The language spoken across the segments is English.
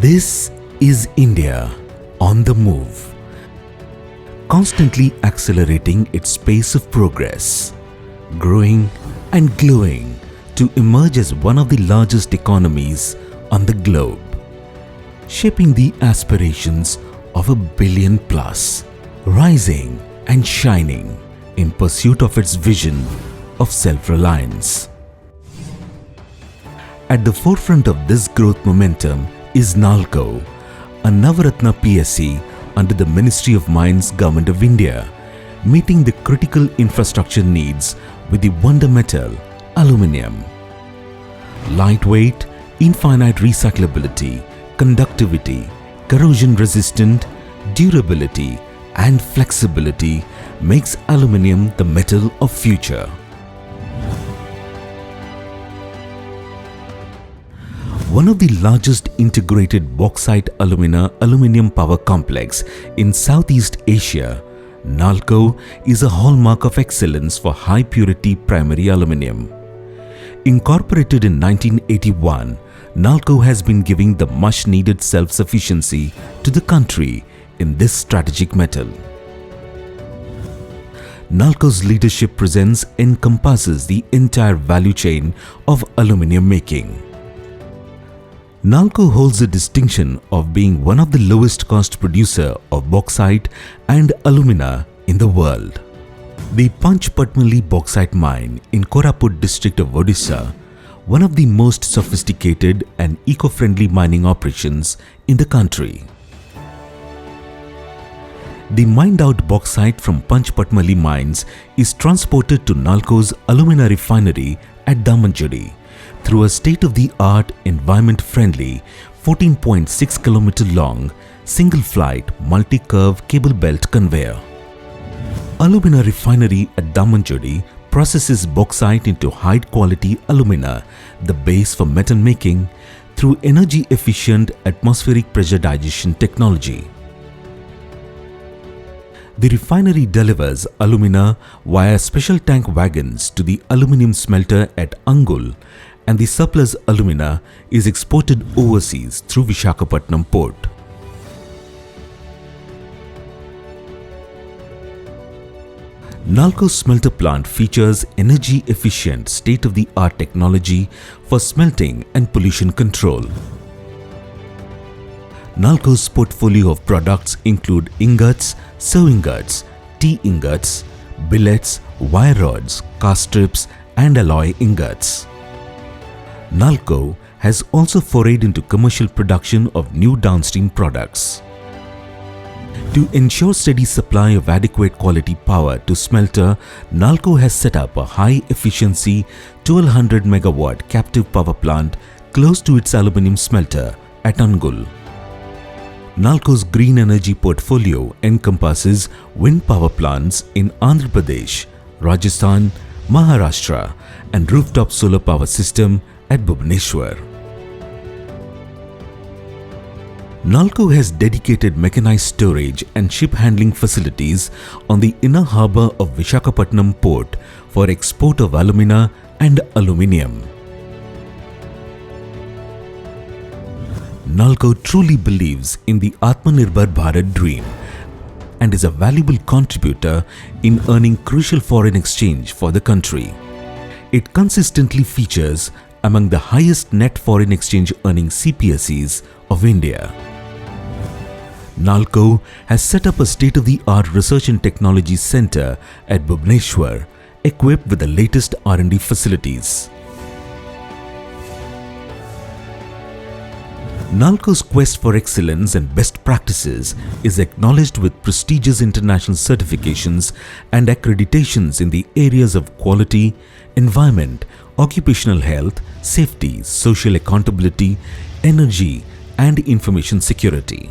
This is India on the move, constantly accelerating its pace of progress, growing and glowing to emerge as one of the largest economies on the globe, shaping the aspirations of $1 billion plus, rising and shining in pursuit of its vision of self-reliance. At the forefront of this growth momentum is NALCO, a Navaratna PSC under the Ministry of Mines, Government of India, meeting the critical infrastructure needs with the wonder metal, aluminium. Lightweight, infinite recyclability, conductivity, corrosion resistant, durability and flexibility makes aluminium the metal of future. One of the largest integrated bauxite aluminium power complex in Southeast Asia, NALCO is a hallmark of excellence for high purity primary aluminium. Incorporated in 1981, NALCO has been giving the much needed self-sufficiency to the country in this strategic metal. NALCO's leadership presence encompasses the entire value chain of aluminium making. NALCO holds the distinction of being one of the lowest cost producer of bauxite and alumina in the world. The Panchpatmali bauxite mine in Koraput district of Odisha, one of the most sophisticated and eco-friendly mining operations in the country. The mined out bauxite from Panchpatmali mines is transported to NALCO's alumina refinery at Damanjodi through a state-of-the-art, environment-friendly, 14.6 km long, single-flight, multi-curve cable belt conveyor. Alumina refinery at Damanjodi processes bauxite into high-quality alumina, the base for metal making, through energy-efficient atmospheric pressure digestion technology. The refinery delivers alumina via special tank wagons to the aluminium smelter at Angul, and the surplus alumina is exported overseas through Visakhapatnam port. NALCO's smelter plant features energy-efficient, state-of-the-art technology for smelting and pollution control. NALCO's portfolio of products include ingots, sew ingots, tea ingots, billets, wire rods, cast strips and alloy ingots. NALCO has also forayed into commercial production of new downstream products. To ensure steady supply of adequate quality power to smelter, NALCO has set up a high-efficiency 1200 megawatt captive power plant close to its aluminium smelter at Angul. NALCO's green energy portfolio encompasses wind power plants in Andhra Pradesh, Rajasthan, Maharashtra and rooftop solar power system at Bhubaneswar. NALCO has dedicated mechanized storage and ship handling facilities on the inner harbour of Visakhapatnam port for export of alumina and aluminium. NALCO truly believes in the Atmanirbhar Bharat dream and is a valuable contributor in earning crucial foreign exchange for the country. It consistently features among the highest net foreign exchange earning CPSEs of India. NALCO has set up a state-of-the-art research and technology center at Bhubaneswar, equipped with the latest R&D facilities. NALCO's quest for excellence and best practices is acknowledged with prestigious international certifications and accreditations in the areas of quality, environment, occupational health, safety, social accountability, energy, and information security.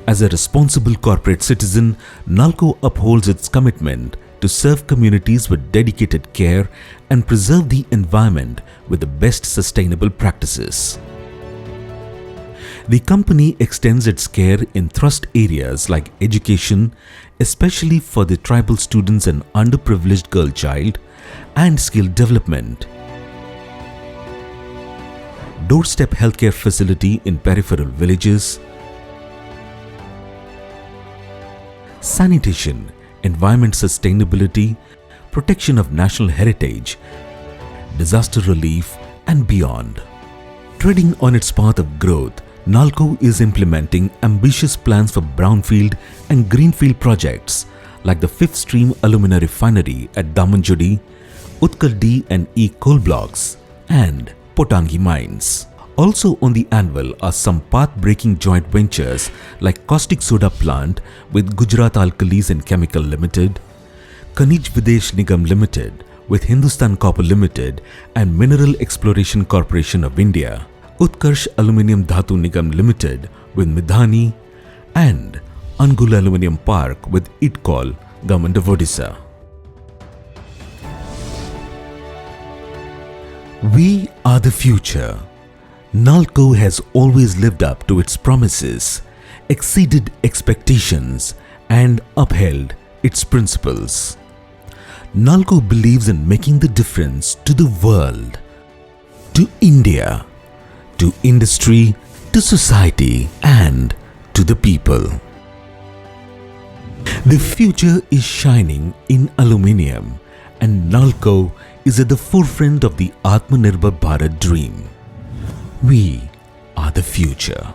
As a responsible corporate citizen, NALCO upholds its commitment to serve communities with dedicated care and preserve the environment with the best sustainable practices. The company extends its care in thrust areas like education, especially for the tribal students and underprivileged girl child, and skill development. doorstep healthcare facility in peripheral villages, sanitation, environment sustainability, protection of national heritage, disaster relief, and beyond. Treading on its path of growth, NALCO is implementing ambitious plans for brownfield and greenfield projects like the Fifth Stream Alumina Refinery at Damanjodi, Utkal D and E coal blocks, and Potangi mines. Also on the anvil are some path-breaking joint ventures like caustic soda plant with Gujarat Alkalis and Chemical Limited, Khanij Videsh Nigam Limited with Hindustan Copper Limited and Mineral Exploration Corporation of India, Utkarsh Aluminium Dhatu Nigam Limited with Midhani, and Angul Aluminium Park with Idcol, Government of Odisha. We are the future. NALCO has always lived up to its promises, exceeded expectations, and upheld its principles. NALCO believes in making the difference to the world, to India, to industry, to society, and to the people. The future is shining in aluminium, and NALCO is at the forefront of the Atmanirbhar Bharat dream. We are the future.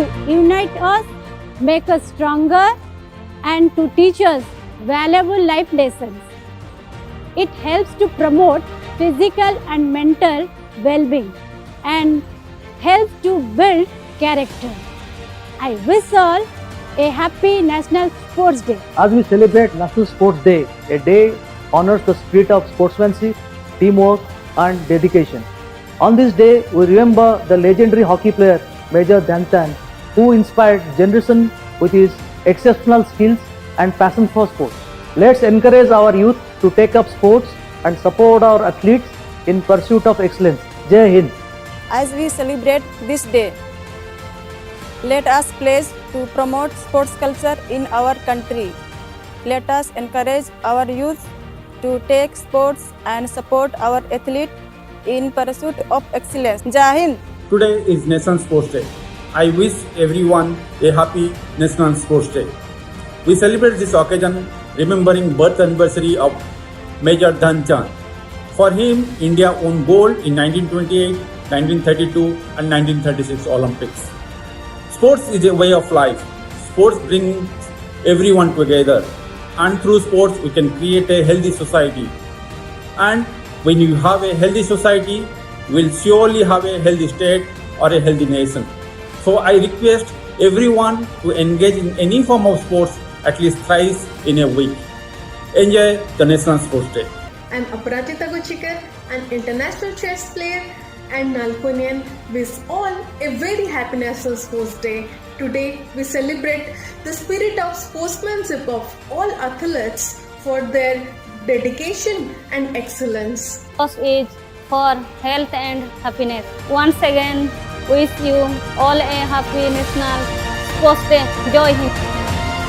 to unite us, make us stronger, and to teach us valuable life lessons. It helps to promote physical and mental well-being and helps to build character. I wish all a happy National Sports Day. As we celebrate National Sports Day, a day honors the spirit of sportsmanship, teamwork, and dedication. On this day, we remember the legendary hockey player Major Dhyan Chand, who inspired generation with his exceptional skills and passion for sports. Let's encourage our youth to take up sports and support our athletes in pursuit of excellence. Jai Hind. As we celebrate this day, let us pledge to promote sports culture in our country. Let us encourage our youth to take sports and support our athletes in pursuit of excellence. Jai Hind. Today is National Sports Day. I wish everyone a happy National Sports Day. We celebrate this occasion remembering birth anniversary of Major Dhyan Chand. For him, India won gold in 1928, 1932 and 1936 Olympics. Sports is a way of life. Sports brings everyone together, and through sports we can create a healthy society. And when you have a healthy society, we'll surely have a healthy state or a healthy nation. So I request everyone to engage in any form of sports at least thrice in a week. Enjoy the National Sports Day. I'm Aparajita Guchikar, an international chess player and Nalkonian. Wish all a very happy National Sports Day. Today we celebrate the spirit of sportsmanship of all athletes for their dedication and excellence. Sports is for health and happiness. Once again, wish you all a happy National Sports Day. Jai Hind.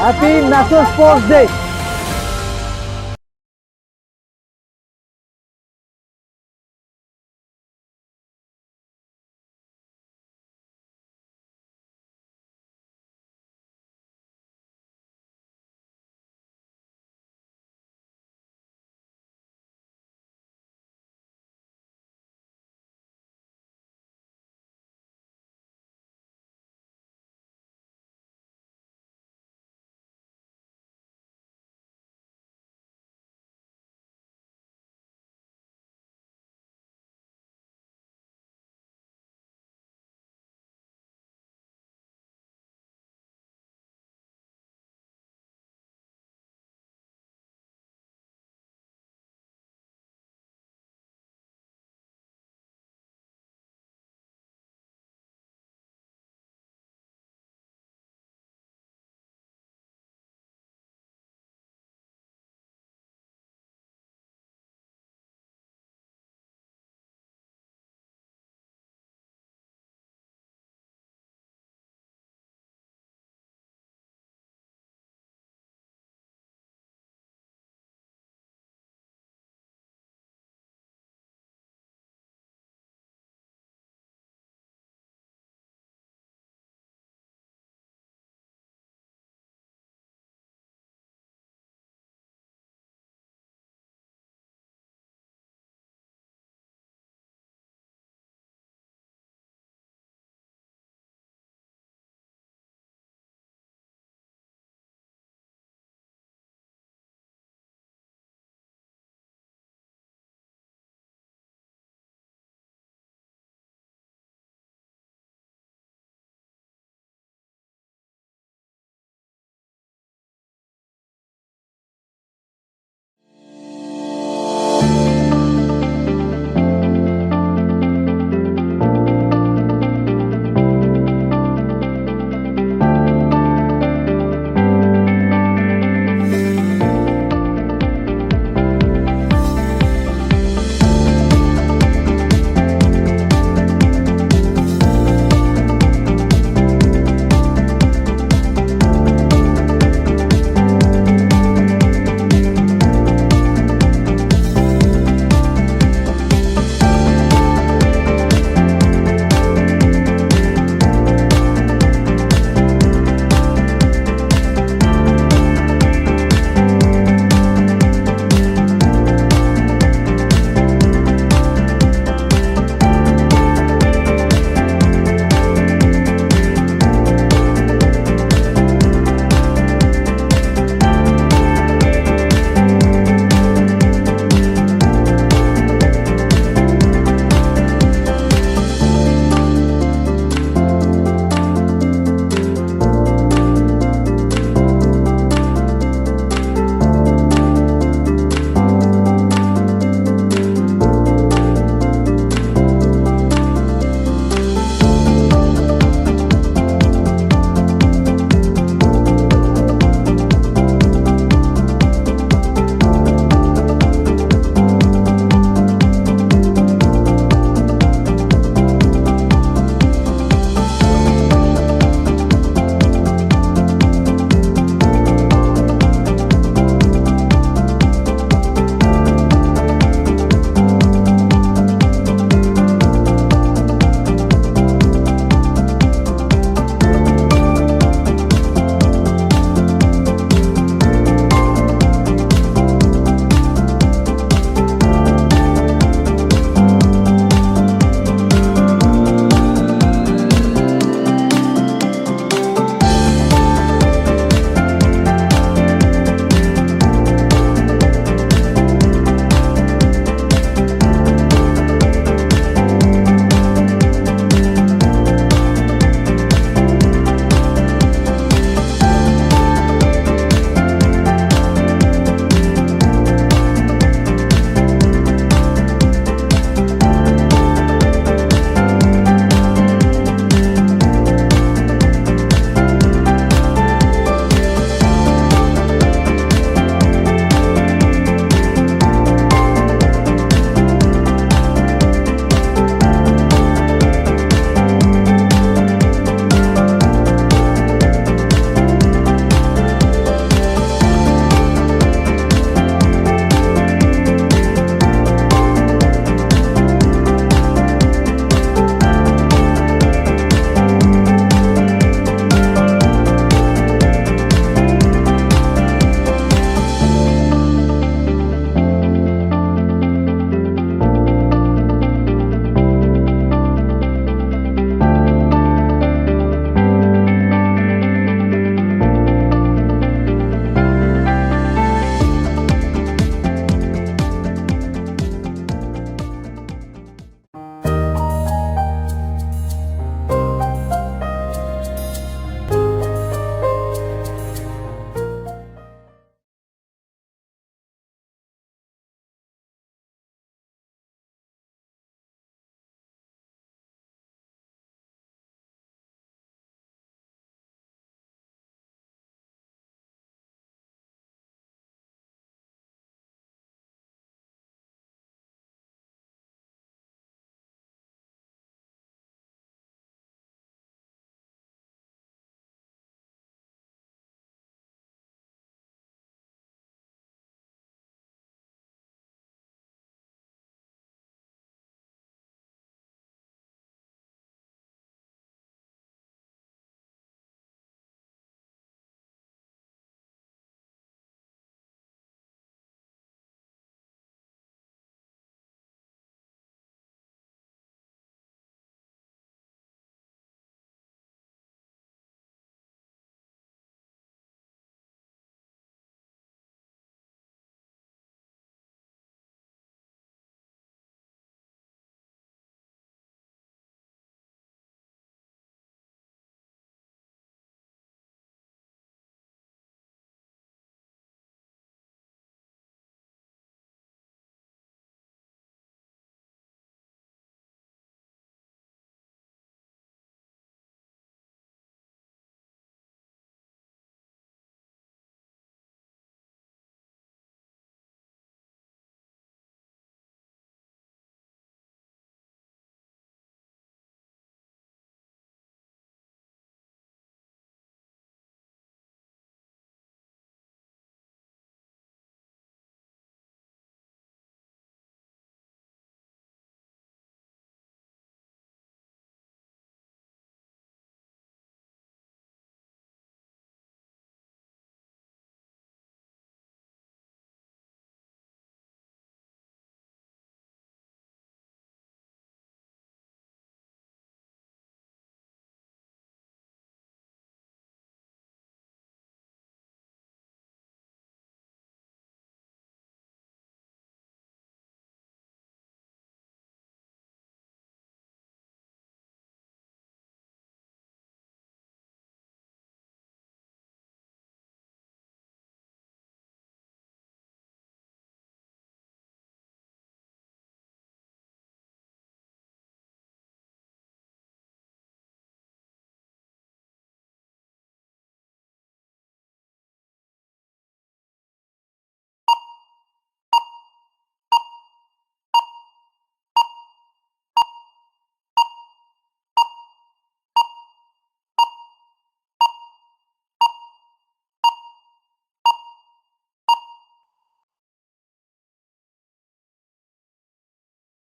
Happy National Sports Day.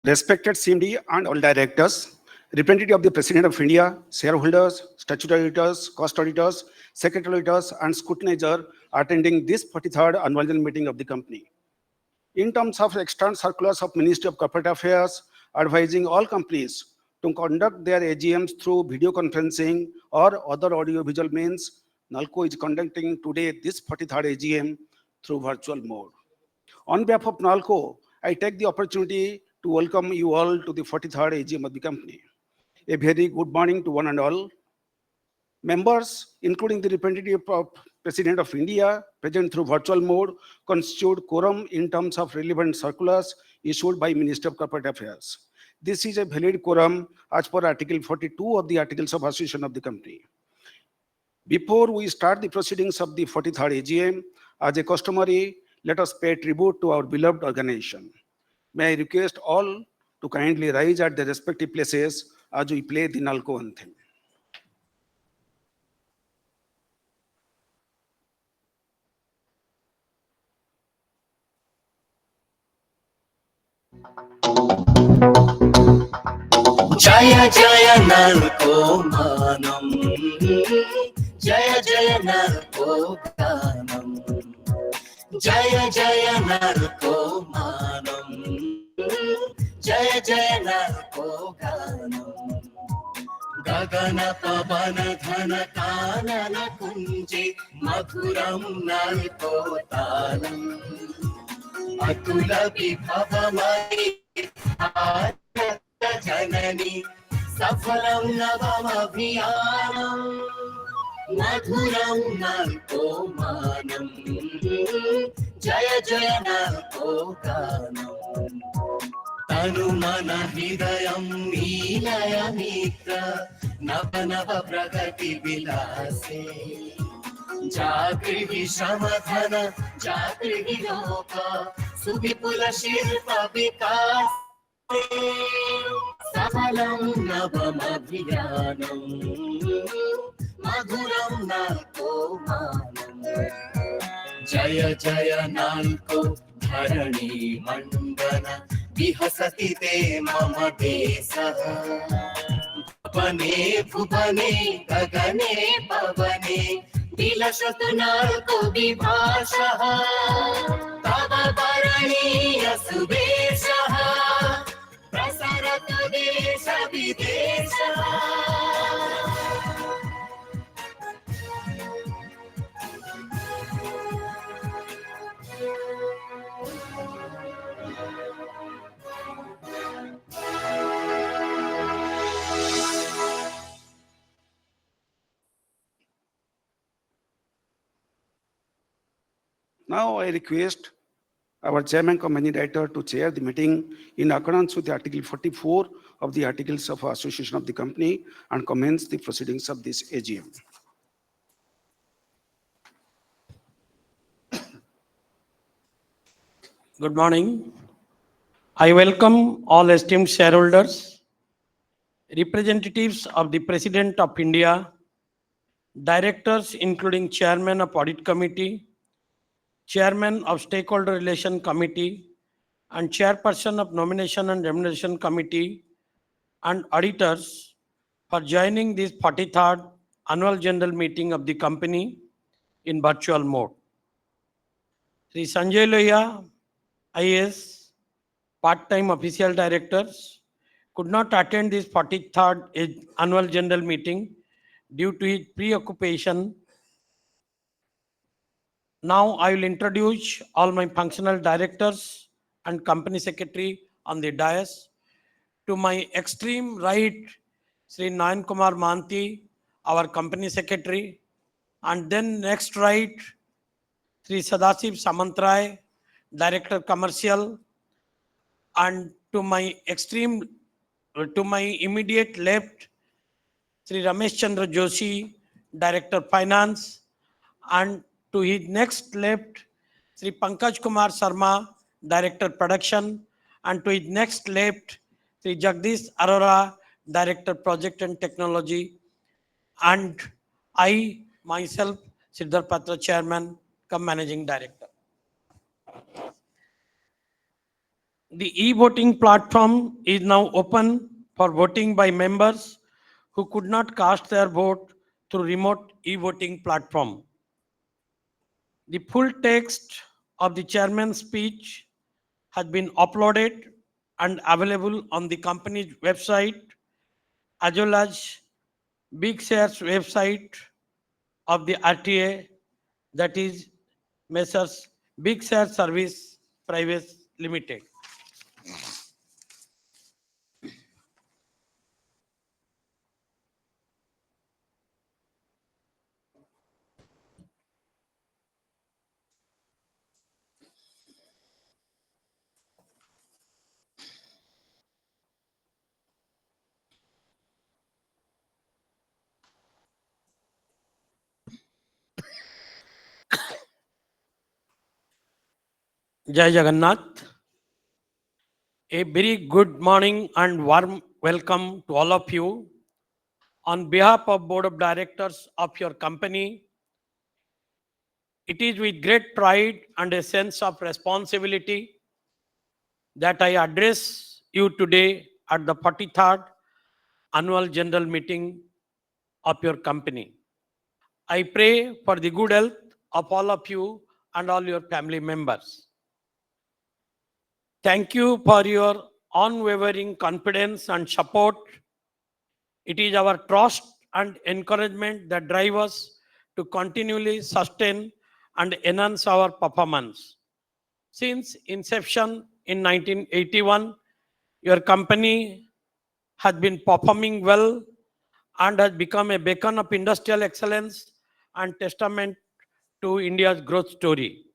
Respected CMD and all directors, representative of the President of India, shareholders, statutory auditors, cost auditors, secretary auditors, and scrutinizer attending this 43rd annual general meeting of the company. In terms of extant circulars of Ministry of Corporate Affairs advising all companies to conduct their AGMs through video conferencing or other audio-visual means, NALCO is conducting today this 43rd AGM through virtual mode. On behalf of NALCO, I take the opportunity to welcome you all to the 43rd AGM of the company. A very good morning to one and all. Members, including the representative of President of India, present through virtual mode, constitute quorum in terms of relevant circulars issued by Ministry of Corporate Affairs. This is a valid quorum as per Article 42 of the Articles of Association of the company. Before we start the proceedings of the 43rd AGM, as a customary, let us pay tribute to our beloved organization. May I request all to kindly rise at their respective places as we play the NALCO anthem. జయ జయ నల్కో మానం జయ జయ నల్కో గానం జయ జయ నల్కో మానం జయ జయ నల్కో గానం గగన పవన ధన కానన కుంజే మధురం నల్కో తాళం అతుల విభవమై జనని సఫలం నవమభియానం మధురం నల్కో మానం జయ జయ నల్కో గానం తను మన హృదయం నీలయ మిత్ర నవ నవ ప్రగతి విలాసే జాగృతి శ్రమధన జాగృతి లోక సువిపుల శిల్ప వికాస్ సఫలం నవమభియానం మధురం నల్కో మానం జయ జయ నల్కో ధరణి మండన విహసతి తే మమ దేశః భువనే భువనే గగనే పవనే విలసతు నల్కో విభాషః తవ వరణీయ సువేశః ప్రసరతు దేశ విదేశః. Now I request our Chairman cum Managing Director to chair the meeting in accordance with the Article 44 of the Articles of Association of the company and commence the proceedings of this AGM. Good morning. I welcome all esteemed shareholders, representatives of the President of India, directors including Chairman of Audit Committee, Chairman of Stakeholder Relation Committee, and Chairperson of Nomination and Remuneration Committee, and auditors for joining this 43rd Annual General Meeting of the company in virtual mode. Sri Sanjay Lohia, IAS, part-time official directors, could not attend this 43rd Annual General Meeting due to his preoccupation. Now I will introduce all my functional directors and company secretary on the dais. To my extreme right, Sri Nayan Kumar Manti, our company secretary, and then next right, Sri Sadasiv Samantray, Director Commercial, and to my immediate left, Sri Ramesh Chandra Joshi, Director Finance, and to his next left, Sri Pankaj Kumar Sharma, Director Production, and to his next left, Sri Jagdish Arora, Director Project and Technology, and I myself, Siddhar Patra, Chairman, cum Managing Director. The e-voting platform is now open for voting by members who could not cast their vote through remote e-voting platform. The full text of the chairman's speech has been uploaded and available on the company's website as well as Big Shares website of the RTA, that is Messrs. Big Share Service Private Limited. Jai Jagannath. A very good morning and warm welcome to all of you. On behalf of Board of Directors of your company, it is with great pride and a sense of responsibility that I address you today at the 43rd Annual General Meeting of your company. I pray for the good health of all of you and all your family members. Thank you for your unwavering confidence and support. It is our trust and encouragement that drive us to continually sustain and enhance our performance. Since inception in 1981, your company has been performing well and has become a beacon of industrial excellence and testament to India's growth story.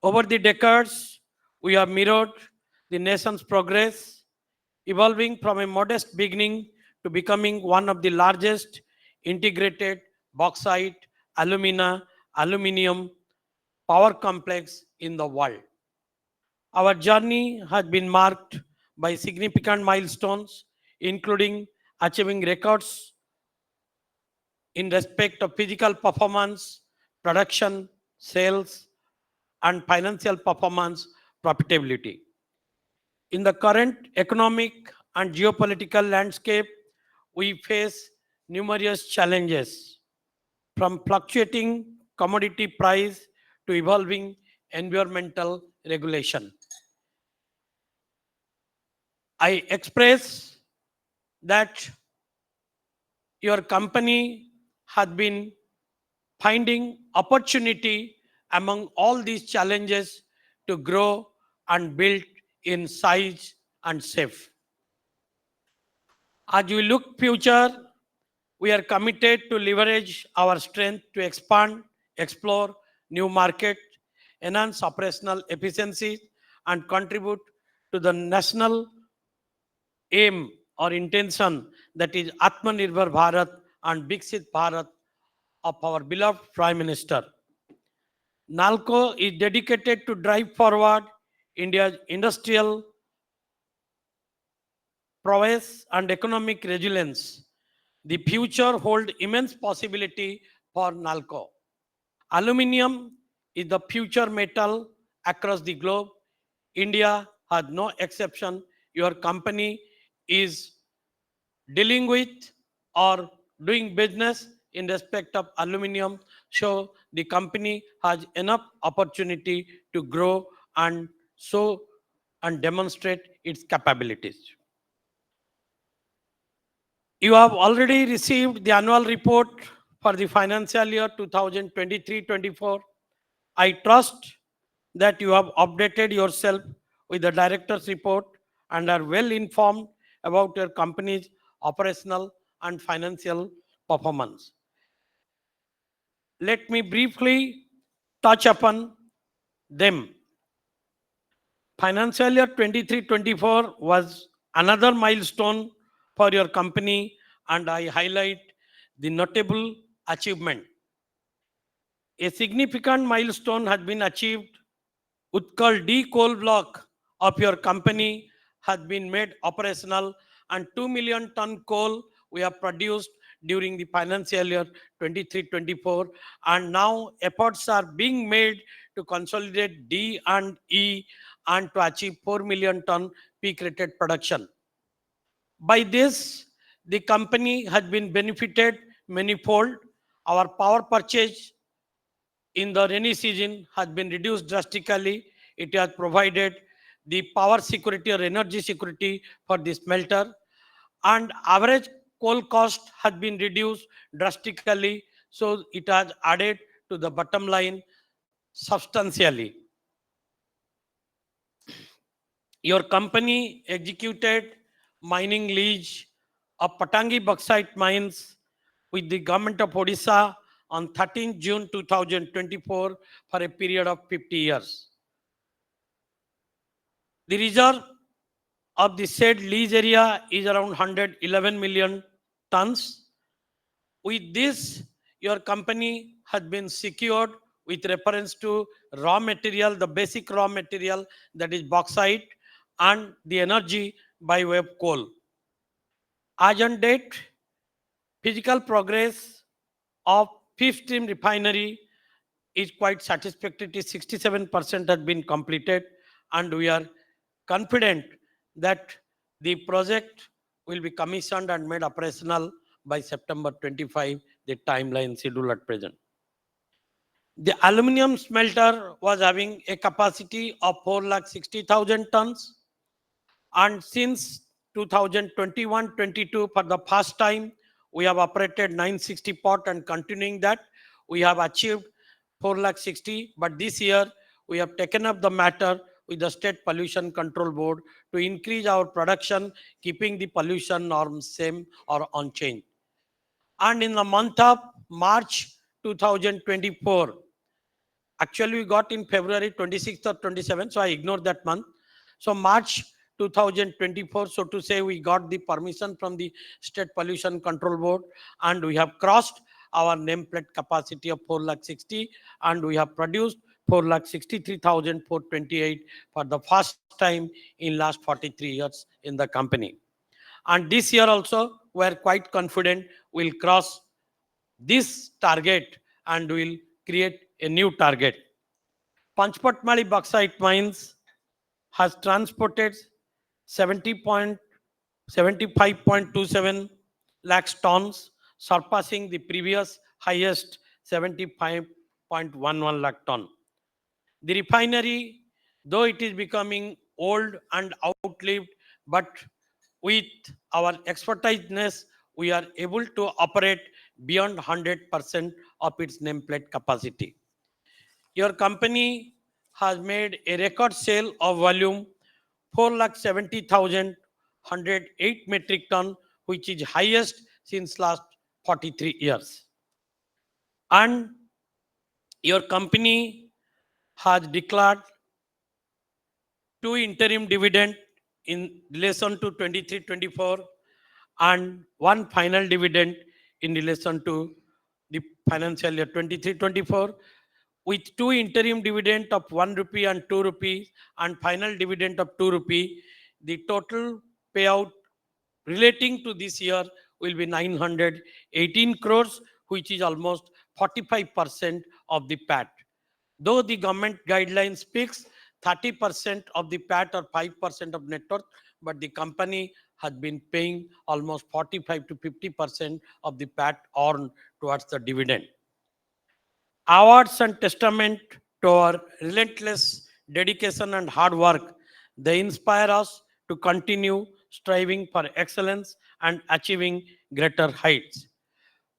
Over the decades, we have mirrored the nation's progress, evolving from a modest beginning to becoming one of the largest integrated bauxite, aluminium power complex in the world. Our journey has been marked by significant milestones, including achieving records in respect of physical performance, production, sales, and financial performance profitability. In the current economic and geopolitical landscape, we face numerous challenges, from fluctuating commodity price to evolving environmental regulation. I express that your company has been finding opportunity among all these challenges to grow and build in size and shape. As we look future, we are committed to leverage our strength to expand, explore new markets, enhance operational efficiency, and contribute to the national aim or intention, that is Atmanirbhar Bharat and Viksit Bharat of our beloved Prime Minister. NALCO is dedicated to drive forward India's industrial prowess and economic resilience. The future holds immense possibility for NALCO. Aluminium is the future metal across the globe. India has no exception. Your company is dealing with or doing business in respect of aluminium, so the company has enough opportunity to grow and show and demonstrate its capabilities. You have already received the annual report for the financial year 2023-24. I trust that you have updated yourself with the director's report and are well informed about your company's operational and financial performance. Let me briefly touch upon them. Financial year 23-24 was another milestone for your company, and I highlight the notable achievement. A significant milestone has been achieved. Utkal D coal block of your company has been made operational, and 2 million ton coal we have produced during the financial year 23-24, and now efforts are being made to consolidate D and E and to achieve 4 million ton peak rated production. By this, the company has been benefited manifold. Our power purchase in the rainy season has been reduced drastically. It has provided the power security or energy security for the smelter, and average coal cost has been reduced drastically, so it has added to the bottom line substantially. Your company executed mining lease of Patangi bauxite mines with the government of Odisha on 13 June 2024 for a period of 50 years. The reserve of the said lease area is around 111 million tons. With this, your company has been secured with reference to raw material, the basic raw material, that is bauxite, and the energy by way of coal. As on date, physical progress of fifth stream refinery is quite satisfactory. 67% has been completed, and we are confident that the project will be commissioned and made operational by September 25, the timeline schedule at present. The aluminum smelter was having a capacity of 460,000 tons, and since 2021-22, for the first time, we have operated 960 pot, and continuing that, we have achieved 460. But this year, we have taken up the matter with the State Pollution Control Board to increase our production, keeping the pollution norms same or unchanged. And in the month of March 2024, actually we got in February 26th or 27th, so I ignored that month. So March 2024, so to say, we got the permission from the State Pollution Control Board, and we have crossed our nameplate capacity of 460, and we have produced 463,428 for the first time in last 43 years in the company. And this year also, we are quite confident we'll cross this target and will create a new target. Panchpatmali bauxite mines has transported 75.27 lakhs tons, surpassing the previous highest 75.11 lakh ton. The refinery, though it is becoming old and outlived, but with our expertise, we are able to operate beyond 100% of its nameplate capacity. Your company has made a record sale of volume 470,108 metric ton, which is highest since last 43 years. And your company has declared 2 interim dividend in relation to 23-24 and 1 final dividend in relation to the financial year 23-24, with 2 interim dividend of 1 rupee and 2 rupees and final dividend of 2 rupee. The total payout relating to this year will be 918 crores, which is almost 45% of the PAT. Though the government guideline speaks 30% of the PAT or 5% of net worth, but the company has been paying almost 45 to 50% of the PAT earned towards the dividend. Awards and testament to our relentless dedication and hard work, they inspire us to continue striving for excellence and achieving greater heights.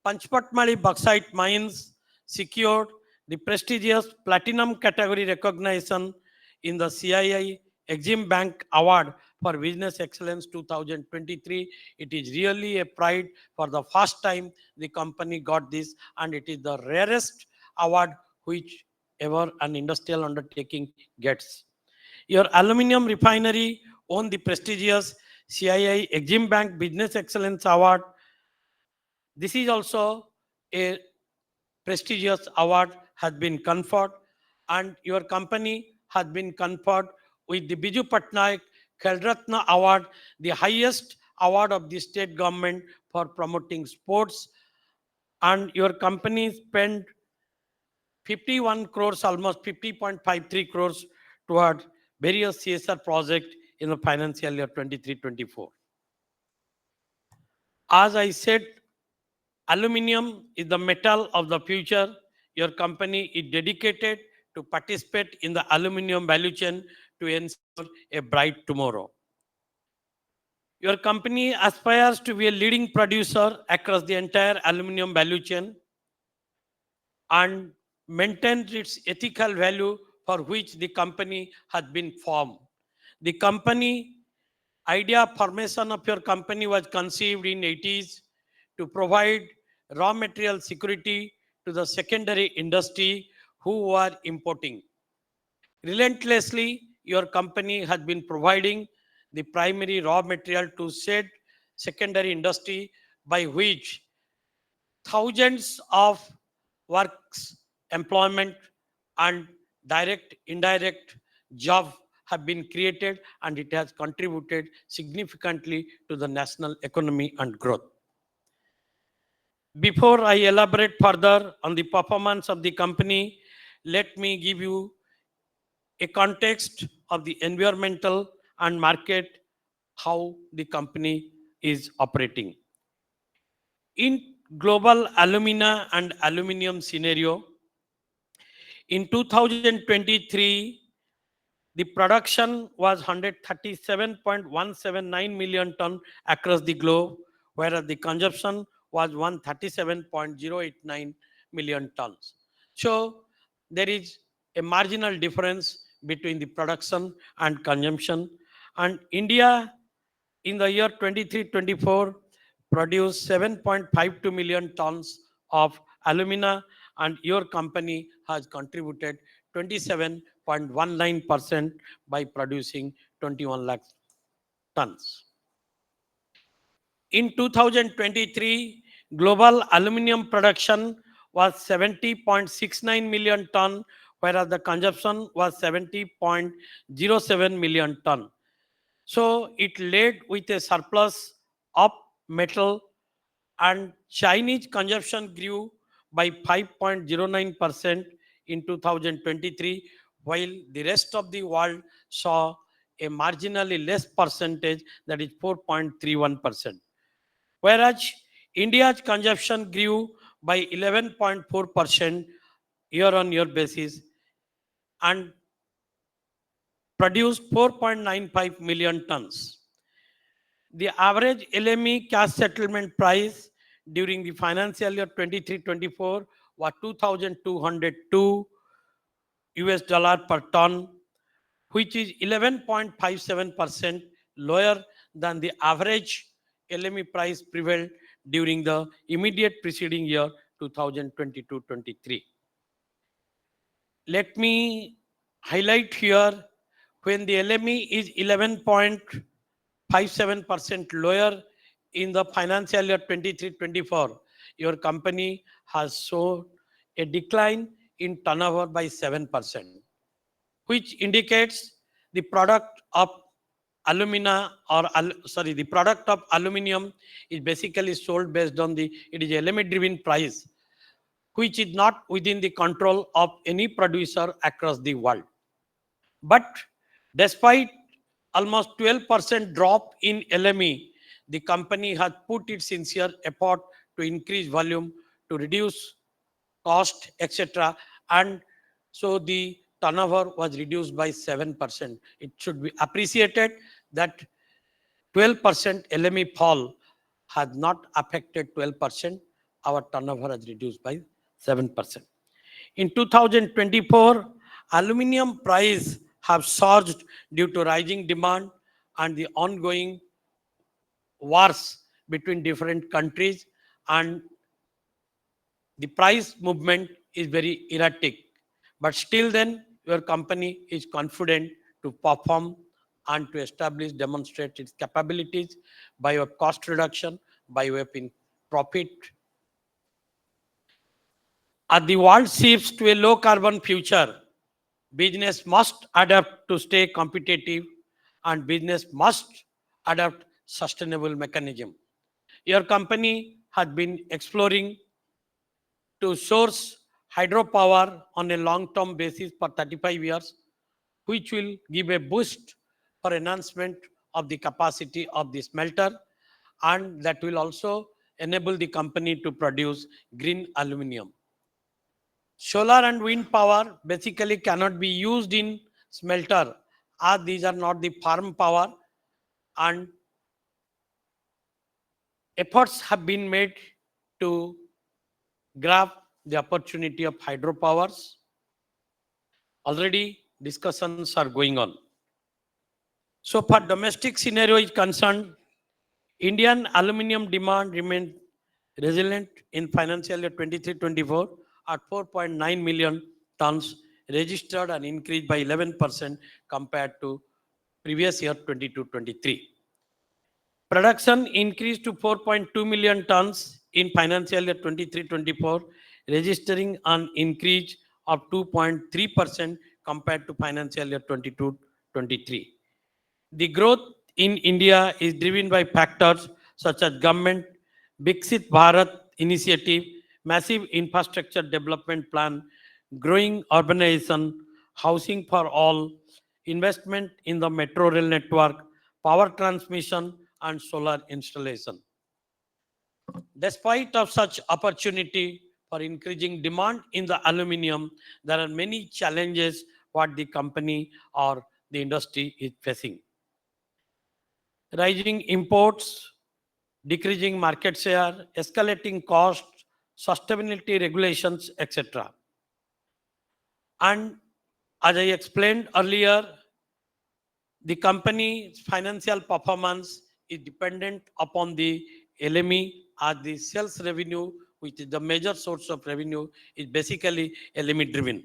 Panchpatmali bauxite mines secured the prestigious platinum category recognition in the CII Exim Bank Award for Business Excellence 2023. It is really a pride. For the first time, the company got this, and it is the rarest award which ever an industrial undertaking gets. Your aluminum refinery won the prestigious CII Exim Bank Business Excellence Award. This is also a prestigious award has been conferred, and your company has been conferred with the Biju Patnaik Khel Ratna Award, the highest award of the state government for promoting sports. And your company spent 51 crores, almost 50.53 crores toward various CSR projects in the financial year 23-24. As I said, aluminum is the metal of the future. Your company is dedicated to participate in the aluminum value chain to ensure a bright tomorrow. Your company aspires to be a leading producer across the entire aluminum value chain and maintains its ethical value for which the company has been formed. The company idea formation of your company was conceived in 80s to provide raw material security to the secondary industry who were importing. Relentlessly, your company has been providing the primary raw material to said secondary industry by which thousands of works, employment, and direct, indirect jobs have been created, and it has contributed significantly to the national economy and growth. Before I elaborate further on the performance of the company, let me give you a context of the environmental and market, how the company is operating. In global alumina and aluminum scenario, in 2023, the production was 137.179 million ton across the globe, whereas the consumption was 137.089 million tons. So there is a marginal difference between the production and consumption. And India in the year 23-24 produced 7.52 million tons of alumina, and your company has contributed 27.19% by producing 21 lakh tons. In 2023, global aluminum production was 70.69 million ton, whereas the consumption was 70.07 million ton. So it led with a surplus of metal, and Chinese consumption grew by 5.09% in 2023, while the rest of the world saw a marginally less percentage, that is 4.31%. Whereas India's consumption grew by 11.4% year-on-year basis and produced 4.95 million tons. The average LME cash settlement price during the financial year 23-24 was $2,202 per ton, which is 11.57% lower than the average LME price prevailed during the immediate preceding year 2022-23. Let me highlight here, when the LME is 11.57% lower in the financial year 23-24, your company has shown a decline in turnover by 7%, which indicates the product of alumina the product of aluminum is basically sold based on it is LME driven price, which is not within the control of any producer across the world. But despite almost 12% drop in LME, the company has put its sincere effort to increase volume, to reduce cost, etc. And so the turnover was reduced by 7%. It should be appreciated that 12% LME fall has not affected 12%. Our turnover has reduced by 7%. In 2024, aluminum price have surged due to rising demand and the ongoing wars between different countries, and the price movement is very erratic. But still then, your company is confident to perform and to establish, demonstrate its capabilities by way of cost reduction, by way of profit. As the world shifts to a low carbon future, business must adapt to stay competitive, and business must adopt sustainable mechanism. Your company has been exploring to source hydropower on a long-term basis for 35 years, which will give a boost for enhancement of the capacity of the smelter, and that will also enable the company to produce green aluminum. Solar and wind power basically cannot be used in smelter, as these are not the farm power, and efforts have been made to grab the opportunity of hydropowers. Already discussions are going on. So far domestic scenario is concerned, Indian aluminum demand remained resilient in financial year 23-24 at 4.9 million tons, registered an increase by 11% compared to previous year 22-23. Production increased to 4.2 million tons in financial year 23-24, registering an increase of 2.3% compared to financial year 22-23. The growth in India is driven by factors such as government Viksit Bharat initiative, massive infrastructure development plan, growing urbanization, housing for all, investment in the metro rail network, power transmission, and solar installation. Despite of such opportunity for increasing demand in the aluminum, there are many challenges what the company or the industry is facing. Rising imports, decreasing market share, escalating costs, sustainability regulations, etc. And as I explained earlier, the company's financial performance is dependent upon the LME, as the sales revenue, which is the major source of revenue, is basically LME driven.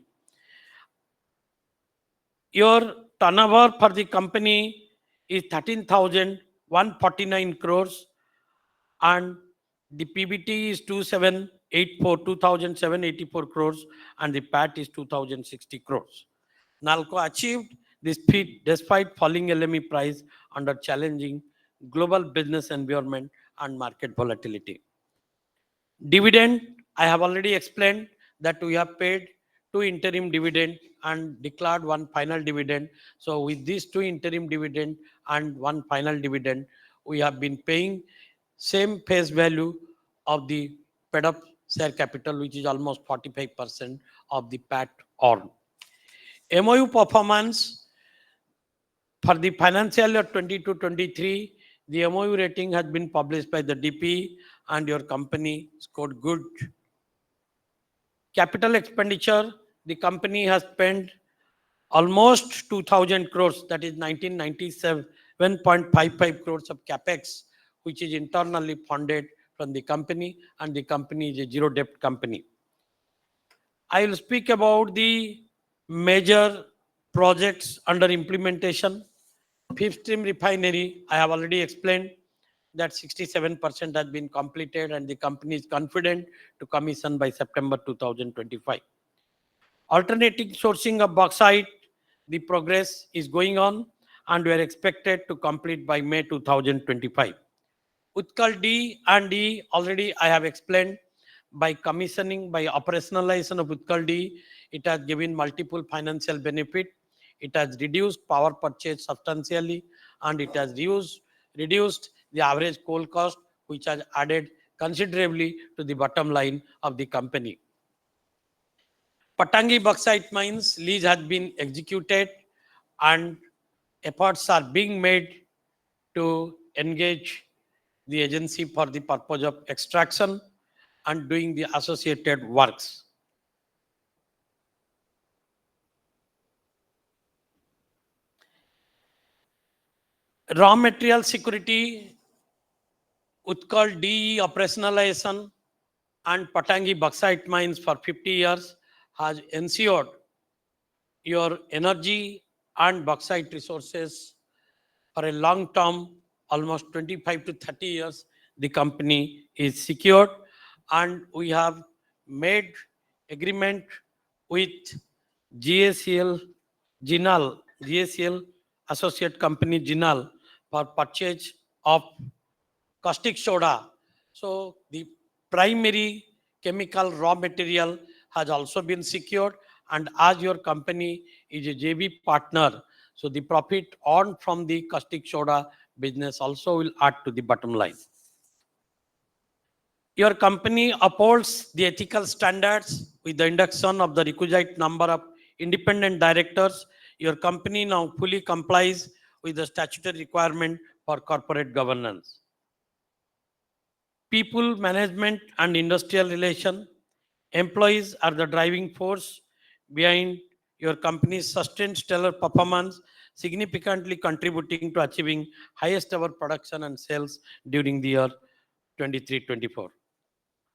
Your turnover for the company is 13,149 crores, and the PBT is 2,784 crores, and the PAT is 2,060 crores. NALCO achieved this feat despite falling LME price under challenging global business environment and market volatility. Dividend, I have already explained that we have paid 2 interim dividend and declared 1 final dividend. So with these 2 interim dividend and 1 final dividend, we have been paying same face value of the paid up share capital, which is almost 45% of the PAT earned. MOU performance for the financial year 22-23, the MOU rating has been published by the DP, and your company scored good. Capital expenditure, the company has spent almost 2,000 crores, that is 1997.55 crores of capex, which is internally funded from the company, and the company is a zero debt company. I will speak about the major projects under implementation. Fifth Stream Refinery, I have already explained that 67% has been completed, and the company is confident to commission by September 2025. Alternating sourcing of bauxite, the progress is going on, and we are expected to complete by May 2025. Utkal D and E, already I have explained, by commissioning, by operationalization of Utkal D, it has given multiple financial benefit. It has reduced power purchase substantially, and it has reduced the average coal cost, which has added considerably to the bottom line of the company. Patangi bauxite mines lease has been executed, and efforts are being made to engage the agency for the purpose of extraction and doing the associated works. Raw material security, Utkal DE operationalization, and Patangi bauxite mines for 50 years has ensured your energy and bauxite resources for a long term, almost 25 to 30 years, the company is secured, and we have made agreement with GACL associate company Jinal for purchase of caustic soda. So the primary chemical raw material has also been secured, and as your company is a JV partner, so the profit earned from the caustic soda business also will add to the bottom line. Your company upholds the ethical standards with the induction of the requisite number of independent directors. Your company now fully complies with the statutory requirement for corporate governance. People management and industrial relation. Employees are the driving force behind your company's sustained stellar performance, significantly contributing to achieving highest ever production and sales during the year 23-24.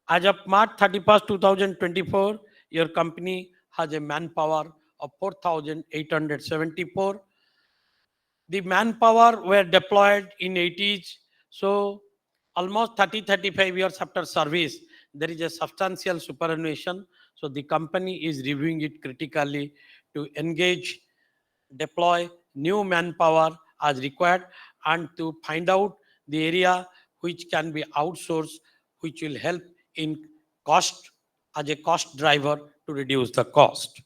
As of March 31st, 2024, your company has a manpower of 4,874. The manpower were deployed in 80s, so almost 30-35 years after service, there is a substantial superannuation. So the company is reviewing it critically to engage, deploy new manpower as required, and to find out the area which can be outsourced, which will help in cost as a cost driver to reduce the cost.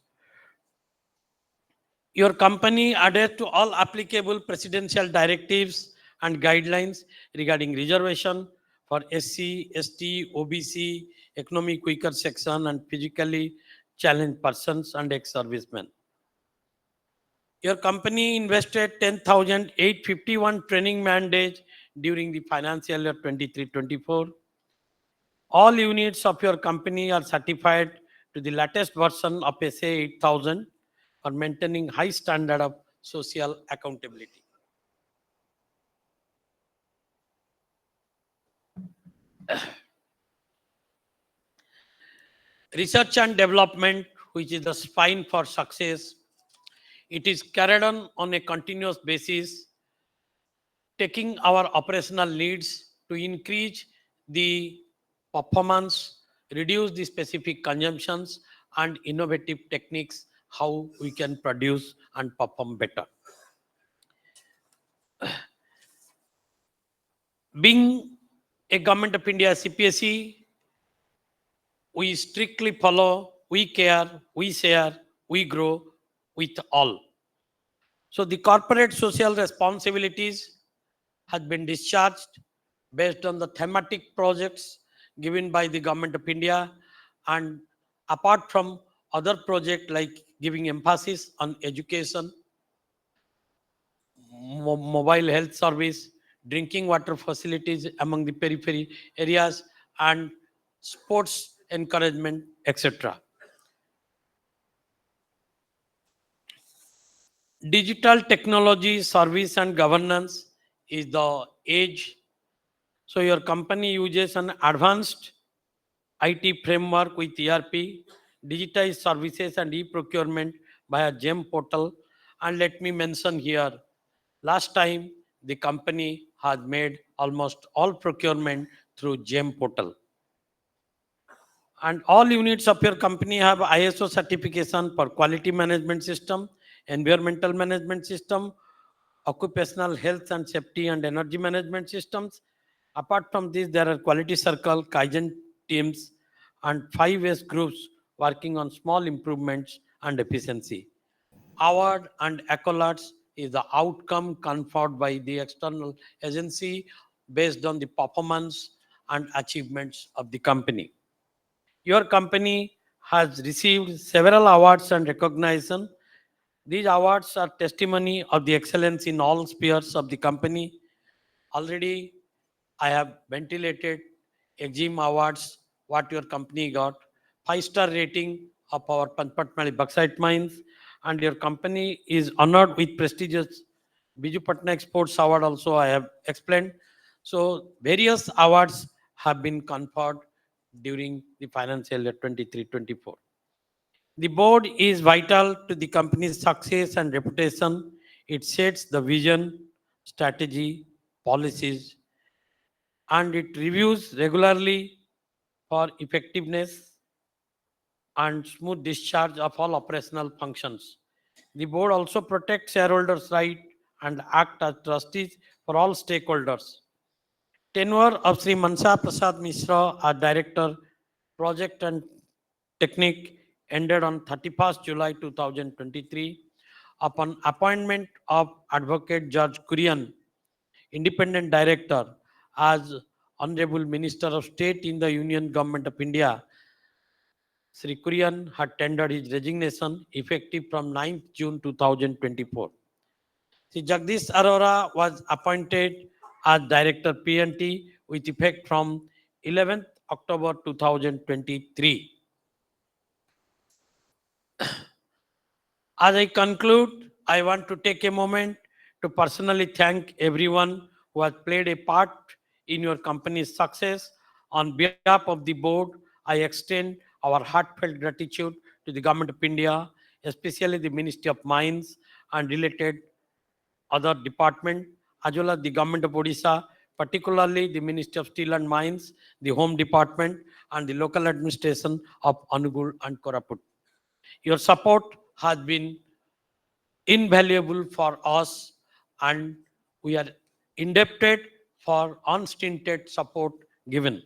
Your company adheres to all applicable presidential directives and guidelines regarding reservation for SC, ST, OBC, economic weaker section, and physically challenged persons and ex-servicemen. Your company invested 10,851 training man days during the financial year 23-24. All units of your company are certified to the latest version of SA 8000 for maintaining high standard of social accountability. Research and development, which is the spine for success, it is carried on a continuous basis, taking our operational needs to increase the performance, reduce the specific consumptions, and innovative techniques how we can produce and perform better. Being a Government of India CPSE, we strictly follow, we care, we share, we grow with all. So the corporate social responsibilities has been discharged based on the thematic projects given by the Government of India, and apart from other projects like giving emphasis on education, mobile health service, drinking water facilities among the periphery areas, and sports encouragement, etc. Digital technology, service, and governance is the age. So your company uses an advanced IT framework with ERP, digitized services, and e-procurement via GEM portal. And let me mention here, last time the company has made almost all procurement through GEM portal. And all units of your company have ISO certification for quality management system, environmental management system, occupational health and safety and energy management systems. Apart from this, there are quality circle, Kaizen teams, and 5S groups working on small improvements and efficiency. Award and accolades is the outcome conferred by the external agency based on the performance and achievements of the company. Your company has received several awards and recognition. These awards are testimony of the excellence in all spheres of the company. Already, I have ventilated EXIM awards, what your company got, 5-star rating of our Panchpatmali bauxite mines, and your company is honored with prestigious Biju Patnaik Sports Award also I have explained. So various awards have been conferred during the financial year 23-24. The board is vital to the company's success and reputation. It sets the vision, strategy, policies, and it reviews regularly for effectiveness and smooth discharge of all operational functions. The board also protects shareholders' right and act as trustees for all stakeholders. Tenure of Sri Mansa Prasad Mishra, our Director, Project and Technique, ended on 31st July 2023, upon appointment of Advocate George Kurian, Independent Director, as Honorable Minister of State in the Union Government of India, Sri Kurian had tendered his resignation effective from 9th June 2024. Sri Jagdish Arora was appointed as Director PNT with effect from 11th October 2023. As I conclude, I want to take a moment to personally thank everyone who has played a part in your company's success. On behalf of the board, I extend our heartfelt gratitude to the Government of India, especially the Ministry of Mines and related other department, as well as the Government of Odisha, particularly the Ministry of Steel and Mines, the Home Department, and the local administration of Anugul and Koraput. Your support has been invaluable for us, and we are indebted for unstinted support given.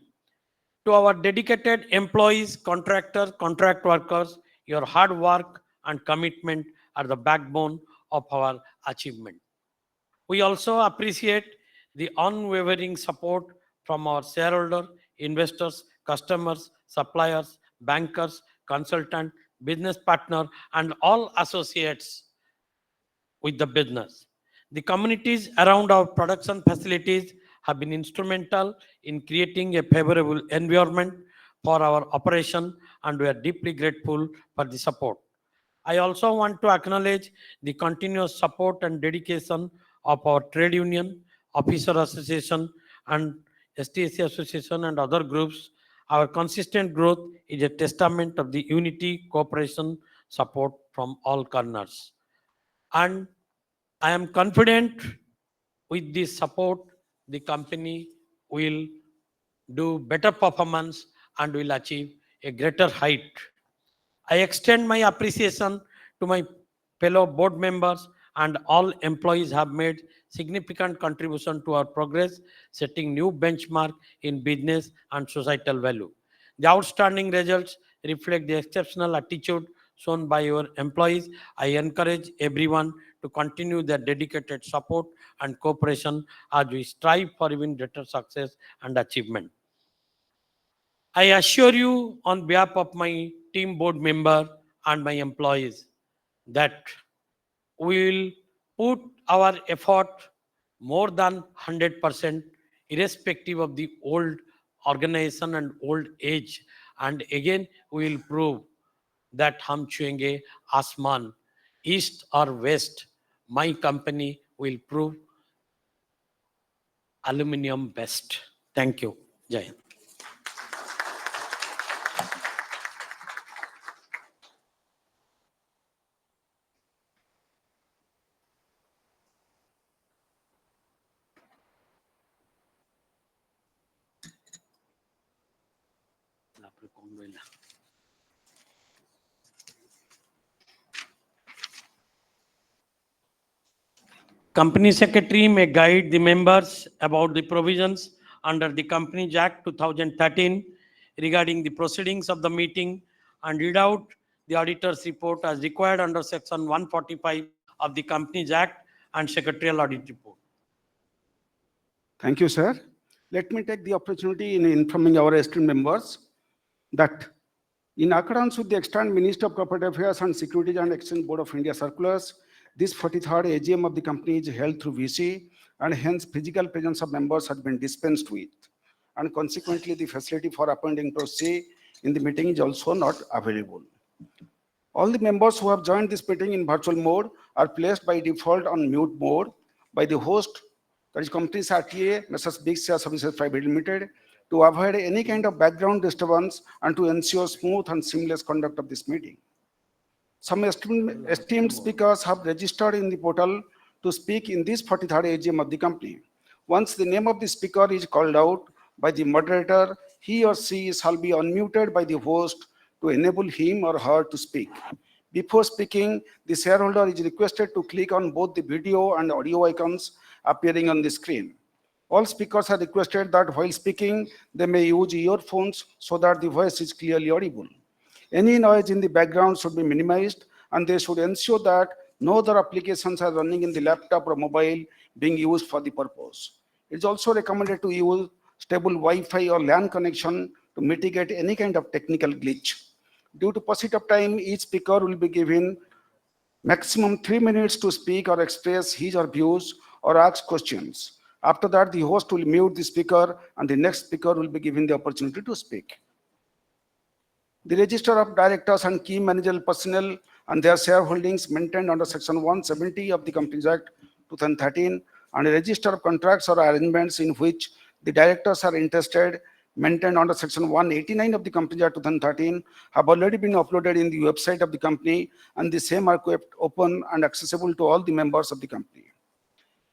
To our dedicated employees, contractors, contract workers, your hard work and commitment are the backbone of our achievement. We also appreciate the unwavering support from our shareholders, investors, customers, suppliers, bankers, consultants, business partners, and all associates with the business. The communities around our production facilities have been instrumental in creating a favorable environment for our operation, and we are deeply grateful for the support. I also want to acknowledge the continuous support and dedication of our trade union, officer association, and STAC association and other groups. Our consistent growth is a testament of the unity, cooperation, support from all corners. And I am confident with this support, the company will do better performance and will achieve a greater height. I extend my appreciation to my fellow board members and all employees have made significant contribution to our progress, setting new benchmark in business and societal value. The outstanding results reflect the exceptional attitude shown by your employees. I encourage everyone to continue their dedicated support and cooperation as we strive for even greater success and achievement. I assure you on behalf of my team board member and my employees that we will put our effort more than 100% irrespective of the old organization and old age. And again, we will prove that hum chuyenge asman, east or west, my company will prove aluminum best. Thank you. Jai Hind. Company Secretary may guide the members about the provisions under the Companies Act 2013 regarding the proceedings of the meeting and read out the auditor's report as required under Section 145 of the Companies Act and Secretarial Audit Report. Thank you, sir. Let me take the opportunity in informing our esteemed members that in accordance with the extant Ministry of Corporate Affairs and Securities and Exchange Board of India circulars, this 43rd AGM of the company is held through VC, and hence physical presence of members has been dispensed with. And consequently, the facility for appointing proxy in the meeting is also not available. All the members who have joined this meeting in virtual mode are placed by default on mute mode by the host, that is Companies RTA, Messrs. Big Share Services Private Limited, to avoid any kind of background disturbance and to ensure smooth and seamless conduct of this meeting. Some esteemed speakers have registered in the portal to speak in this 43rd AGM of the company. Once the name of the speaker is called out by the moderator, he or she shall be unmuted by the host to enable him or her to speak. Before speaking, the shareholder is requested to click on both the video and audio icons appearing on the screen. All speakers are requested that while speaking, they may use earphones so that the voice is clearly audible. Any noise in the background should be minimized, and they should ensure that no other applications are running in the laptop or mobile being used for the purpose. It's also recommended to use stable Wi-Fi or LAN connection to mitigate any kind of technical glitch. Due to paucity of time, each speaker will be given maximum 3 minutes to speak or express his or views or ask questions. After that, the host will mute the speaker and the next speaker will be given the opportunity to speak. The register of directors and key managerial personnel and their shareholdings maintained under Section 170 of the Companies Act 2013 and a register of contracts or arrangements in which the directors are interested maintained under Section 189 of the Companies Act 2013 have already been uploaded in the website of the company, and the same are kept open and accessible to all the members of the company.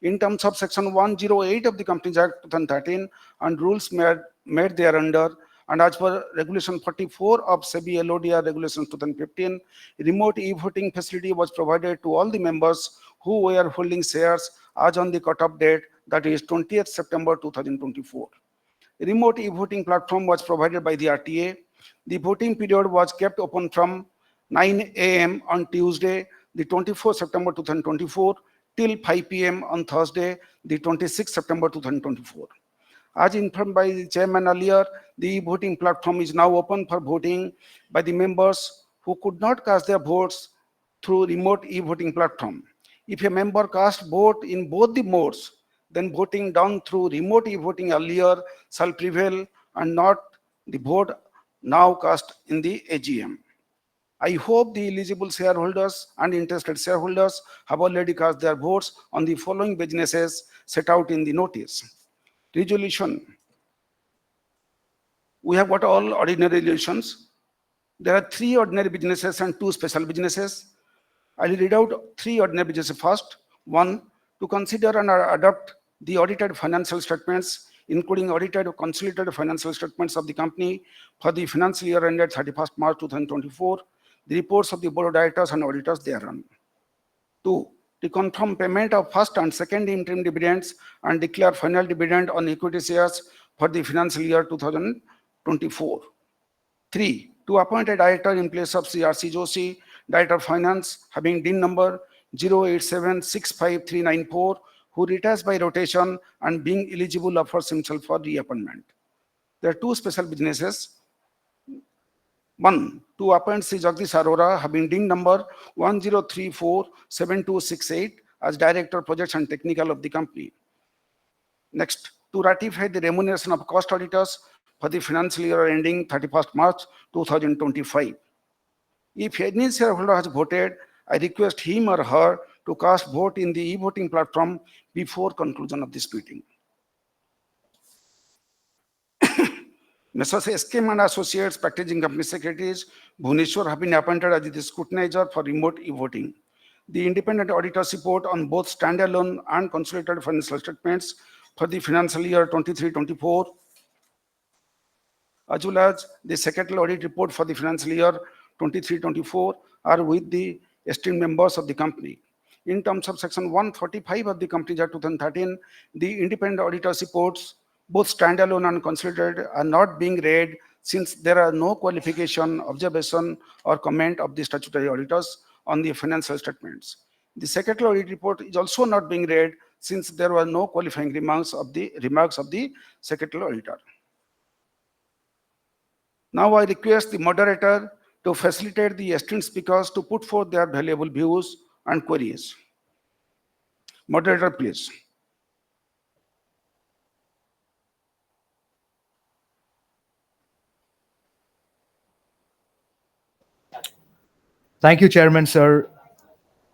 In terms of Section 108 of the Companies Act 2013 and rules made thereunder, and as per Regulation 44 of SEBI LODR Regulations 2015, remote e-voting facility was provided to all the members who were holding shares as on the cutoff date, that is 20th September 2024. Remote e-voting platform was provided by the RTA. The voting period was kept open from 9 a.m. on Tuesday, the 24th September 2024, till 5 p.m. on Thursday, the 26th September 2024. As informed by the chairman earlier, the e-voting platform is now open for voting by the members who could not cast their votes through remote e-voting platform. If a member cast vote in both the modes, then voting done through remote e-voting earlier shall prevail and not the vote now cast in the AGM. I hope the eligible shareholders and interested shareholders have already cast their votes on the following businesses set out in the notice. Resolution. We have got all ordinary resolutions. There are 3 ordinary businesses and 2 special businesses. I will read out 3 ordinary businesses first. 1, to consider and adopt the audited financial statements, including audited consolidated financial statements of the company for the financial year ended 31st March 2024, the reports of the board of directors and auditors thereon. 2, to confirm payment of first and second interim dividends and declare final dividend on equity shares for the financial year 2024. 3, to appoint a director in place of C.R.C. Joshi, Director of Finance, having DIN number 087653994, who retires by rotation and being eligible offers himself for reappointment. There are 2 special businesses. 1, to appoint Sri Jagdish Arora, having DIN number 10347268 as Director of Projects and Technical of the company. Next, to ratify the remuneration of cost auditors for the financial year ending 31st March 2025. If any shareholder has voted, I request him or her to cast vote in the e-voting platform before conclusion of this meeting. Messrs. SKM and Associates, Packaging Company Secretaries, Bhubaneswar, have been appointed as the scrutinizer for remote e-voting. The independent auditor's report on both standalone and consolidated financial statements for the financial year 23-24, as well as the secretarial audit report for the financial year 23-24 are with the esteemed members of the company. In terms of Section 145 of the Companies Act 2013, the independent auditor's reports, both standalone and consolidated, are not being read since there are no qualification, observation, or comment of the statutory auditors on the financial statements. The secretarial audit report is also not being read since there were no qualifying remarks of the secretarial auditor. Now I request the moderator to facilitate the esteemed speakers to put forth their valuable views and queries. Moderator, please. Thank you, Chairman, sir.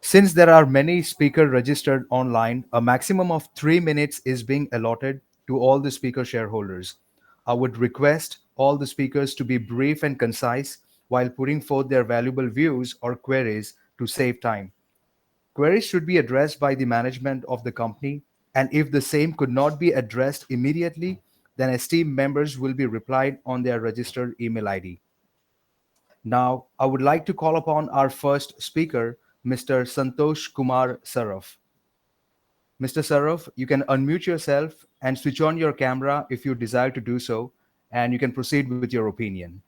Since there are many speakers registered online, a maximum of 3 minutes is being allotted to all the speaker shareholders. I would request all the speakers to be brief and concise while putting forth their valuable views or queries to save time. Queries should be addressed by the management of the company, and if the same could not be addressed immediately, then esteemed members will be replied on their registered email ID. Now, I would like to call upon our first speaker, Mr. Santosh Kumar Saraf. Mr. Saraf, you can unmute yourself and switch on your camera if you desire to do so, and you can proceed with your opinion.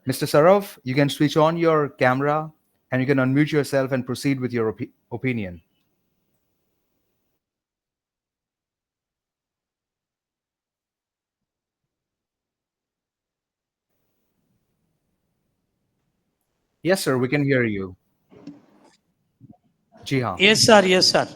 Mr. Saraf, you can switch on your camera and you can unmute yourself and proceed with your opinion. Yes, sir, we can hear you. Ji haan. Yes, sir. Yes, sir.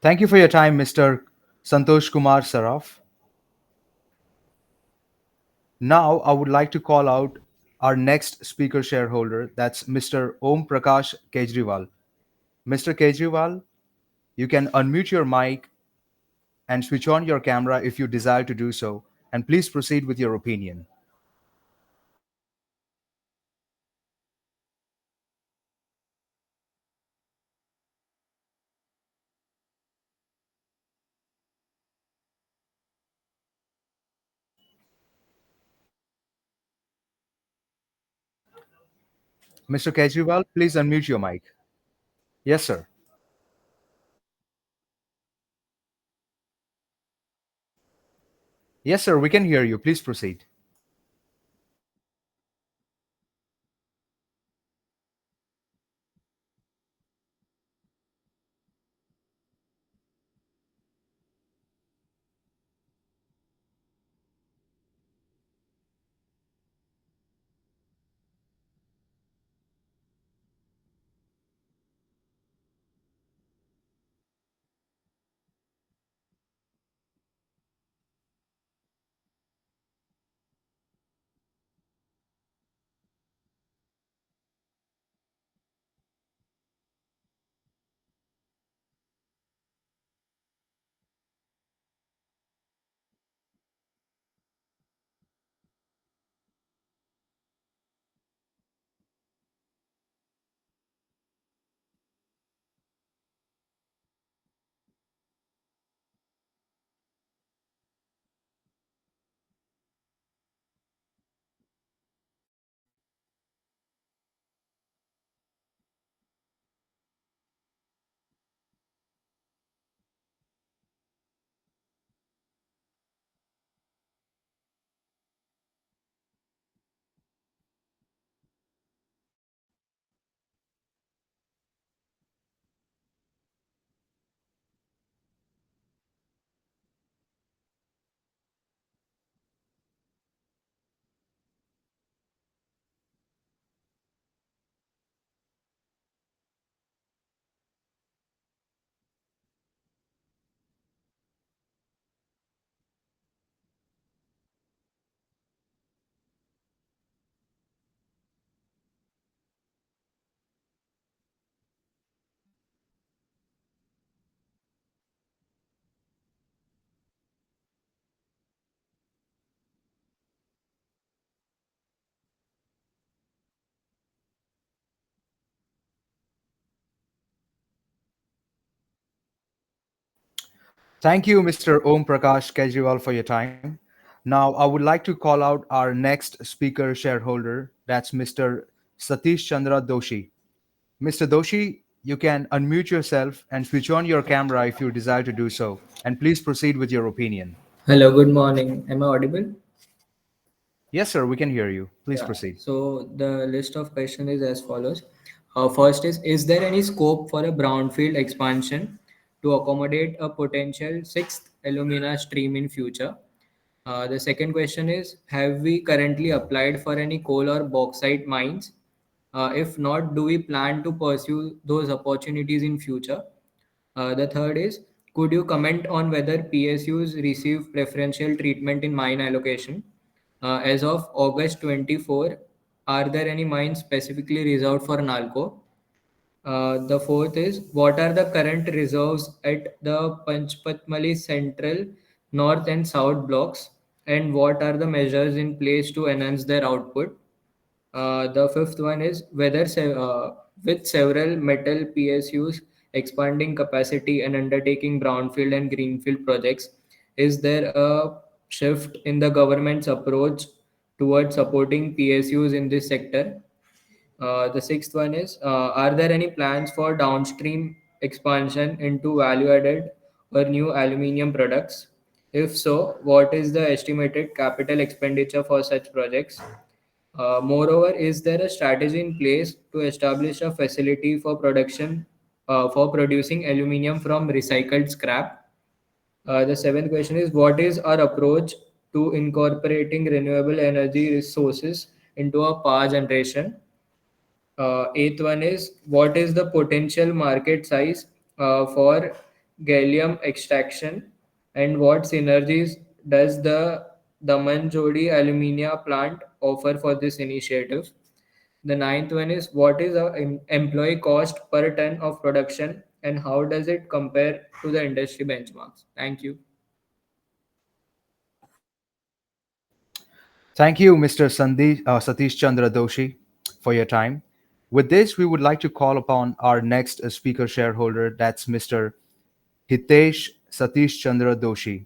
Thank you for your time, Mr. Santosh Kumar Saraf. Now, I would like to call out our next speaker shareholder, that's Mr. Om Prakash Kejriwal. Mr. Kejriwal, you can unmute your mic and switch on your camera if you desire to do so, and please proceed with your opinion. Mr. Kejriwal, please unmute your mic. Yes, sir. Yes, sir, we can hear you. Please proceed. Thank you, Mr. Om Prakash Kejriwal, for your time. Now, I would like to call out our next speaker shareholder, that's Mr. Satish Chandra Doshi. Mr. Doshi, you can unmute yourself and switch on your camera if you desire to do so, and please proceed with your opinion. Hello, good morning. Am I audible? Yes, sir, we can hear you. Please Yeah. proceed. So the list of questions is as follows. First is there any scope for a brownfield expansion to accommodate a potential sixth alumina stream in future? The second question is, have we currently applied for any coal or bauxite mines? If not, do we plan to pursue those opportunities in future? The third is, could you comment on whether PSUs receive preferential treatment in mine allocation? As of August 24, are there any mines specifically reserved for NALCO? The fourth is, what are the current reserves at the Panchpatmali Central, North and South blocks, and what are the measures in place to enhance their output? The fifth one is whether with several metal PSUs expanding capacity and undertaking brownfield and greenfield projects, is there a shift in the government's approach towards supporting PSUs in this sector? The sixth one is, are there any plans for downstream expansion into value added or new aluminium products? If so, what is the estimated capital expenditure for such projects? Moreover, is there a strategy in place to establish a facility for producing aluminium from recycled scrap? The seventh question is, what is our approach to incorporating renewable energy resources into our power generation? Eighth one is, what is the potential market size for gallium extraction, and what synergies does the Damanjodi Alumina plant offer for this initiative? The ninth one is, what is our employee cost per ton of production, and how does it compare to the industry benchmarks? Thank you. Thank you, Mr. Satish Chandra Doshi, for your time. With this, we would like to call upon our next speaker shareholder, that's Mr. Hitesh Satish Chandra Doshi.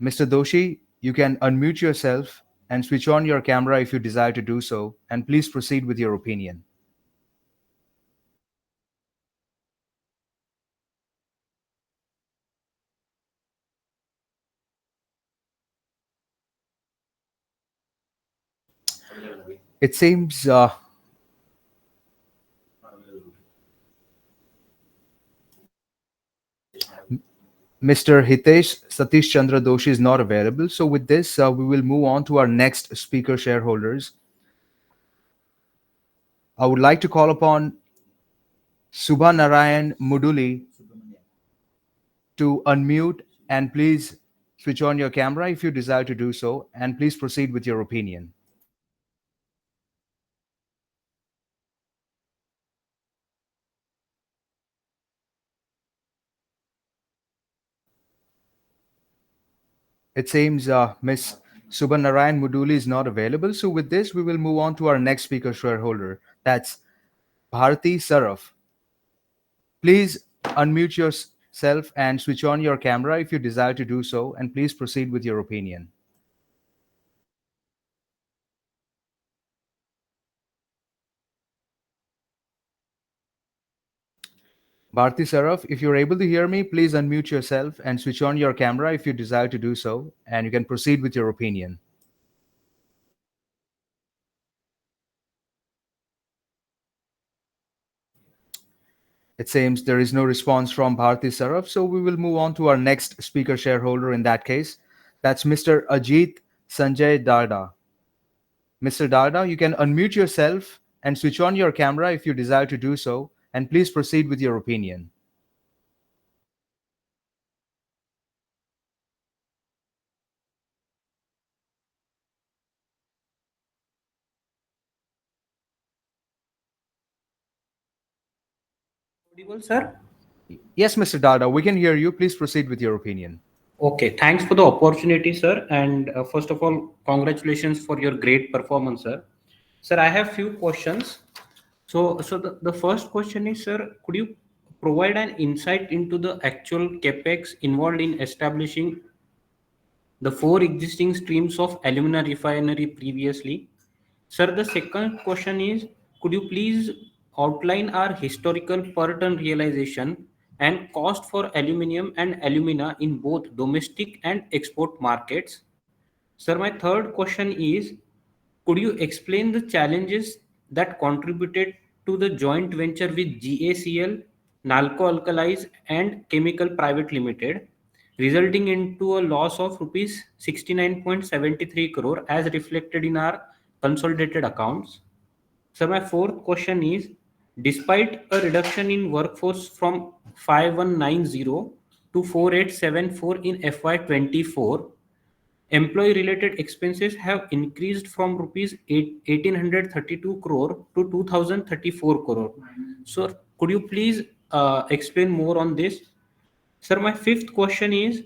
Mr. Doshi, you can unmute yourself and switch on your camera if you desire to do so, and please proceed with your opinion. It seems Mr. Hitesh Satish Chandra Doshi is not available. So with this, we will move on to our next speaker shareholders. I would like to call upon Subha Narayan Muduli to unmute, and please switch on your camera if you desire to do so, and please proceed with your opinion. It seems Ms. Subhanarayan Muduli is not available. So with this, we will move on to our next speaker shareholder. That's Bharti Saraf. Please unmute yourself and switch on your camera if you desire to do so, and please proceed with your opinion. Bharti Saraf, if you're able to hear me, please unmute yourself and switch on your camera if you desire to do so, and you can proceed with your opinion. It seems there is no response from Bharti Saraf, so we will move on to our next speaker shareholder in that case. That's Mr. Ajit Sanjay Darda. Mr. Darda, you can unmute yourself and switch on your camera if you desire to do so, and please proceed with your opinion. Audible, sir? Yes, Mr. Darda, we can hear you. Please proceed with your opinion. Okay, thanks for the opportunity, sir. And first of all, congratulations for your great performance, sir. Sir, I have few questions. So the first question is, sir, could you provide an insight into the actual capex involved in establishing the 4 existing streams of alumina refinery previously? Sir, the second question is, could you please outline our historical per ton realization and cost for aluminium and alumina in both domestic and export markets? Sir, my third question is, could you explain the challenges that contributed to the joint venture with GACL Nalco Alkalis and Chemical Private Limited, resulting into a loss of rupees 69.73 crore as reflected in our consolidated accounts. So my fourth question is, despite a reduction in workforce from 5190 to 4874 in FY24, employee related expenses have increased from rupees 1832 crore to 2034 crore. So could you please explain more on this? Sir, my fifth question is,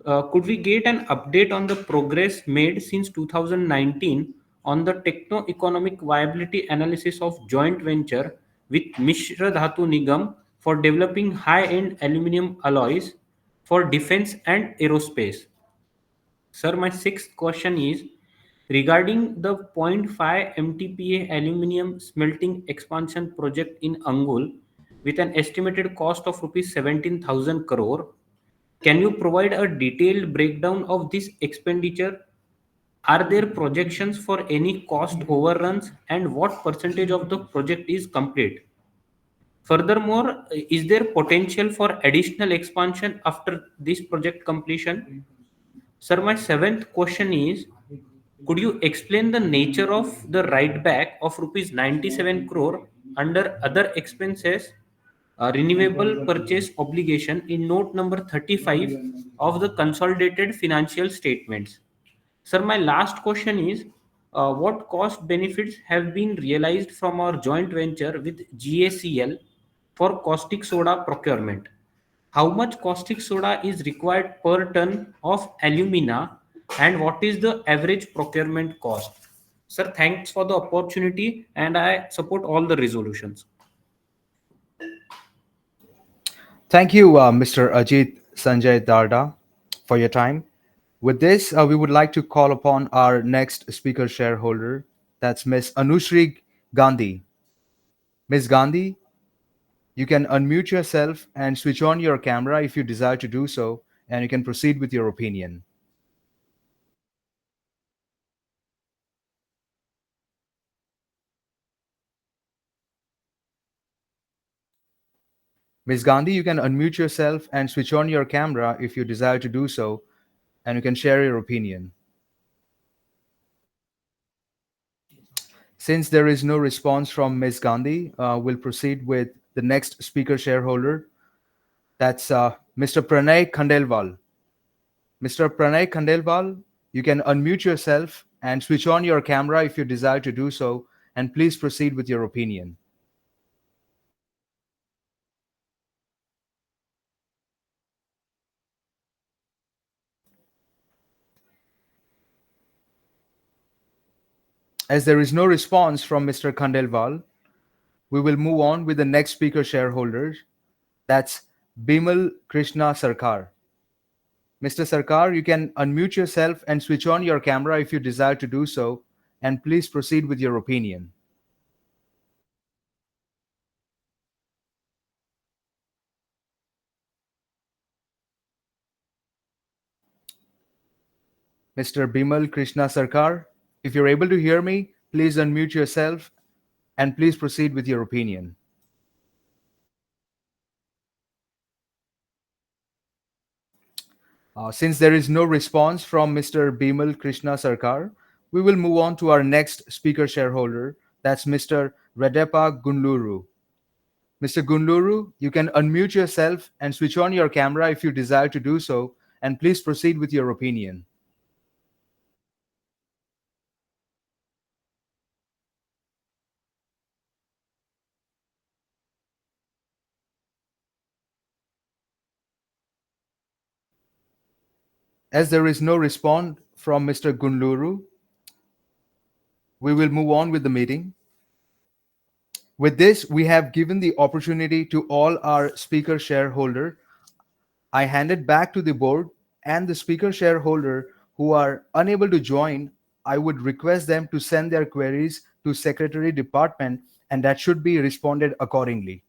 could we get an update on the progress made since 2019 on the techno-economic viability analysis of joint venture with Mishra Dhatu Nigam for developing high-end aluminum alloys for defense and aerospace? Sir, my sixth question is regarding the zero point 0.5 MTPA aluminum smelting expansion project in Angul with an estimated cost of rupees 17,000 crore. Can you provide a detailed breakdown of this expenditure? Are there projections for any cost overruns and what percentage of the project is complete? Furthermore, is there potential for additional expansion after this project completion? Sir, my seventh question is, could you explain the nature of the write back of rupees 97 crore under other expenses, renewable purchase obligation in note number 35 of the consolidated financial statements? Sir, my last question is, what cost benefits have been realized from our joint venture with GACL for caustic soda procurement? How much caustic soda is required per ton of alumina and what is the average procurement cost? Sir, thanks for the opportunity and I support all the resolutions. Thank you, Mr. Ajit Sanjay Darda, for your time. With this, we would like to call upon our next speaker shareholder. That's Ms. Anushri Gandhi. Ms. Gandhi, you can unmute yourself and switch on your camera if you desire to do so, and you can proceed with your opinion. Ms. Gandhi, you can unmute yourself and switch on your camera if you desire to do so, and you can share your opinion. Since there is no response from Ms. Gandhi, we'll proceed with the next speaker shareholder. That's Mr. Pranay Khandelwal. Mr. Pranay Khandelwal, you can unmute yourself and switch on your camera if you desire to do so, and please proceed with your opinion. As there is no response from Mr. Khandelwal, we will move on with the next speaker shareholder. That's Bimal Krishna Sarkar. Mr. Sarkar, you can unmute yourself and switch on your camera if you desire to do so, and please proceed with your opinion. Mr. Bimal Krishna Sarkar, if you're able to hear me, please unmute yourself and please proceed with your opinion. Since there is no response from Mr. Bimal Krishna Sarkar, we will move on to our next speaker shareholder. That's Mr. Redepa Gunluru. Mr. Gunluru, you can unmute yourself and switch on your camera if you desire to do so, and please proceed with your opinion. As there is no response from Mr. Gunluru, we will move on with the meeting. With this, we have given the opportunity to all our speaker shareholder. I hand it back to the board, and the speaker shareholder who are unable to join, I would request them to send their queries to Secretary Department, and that should be responded accordingly.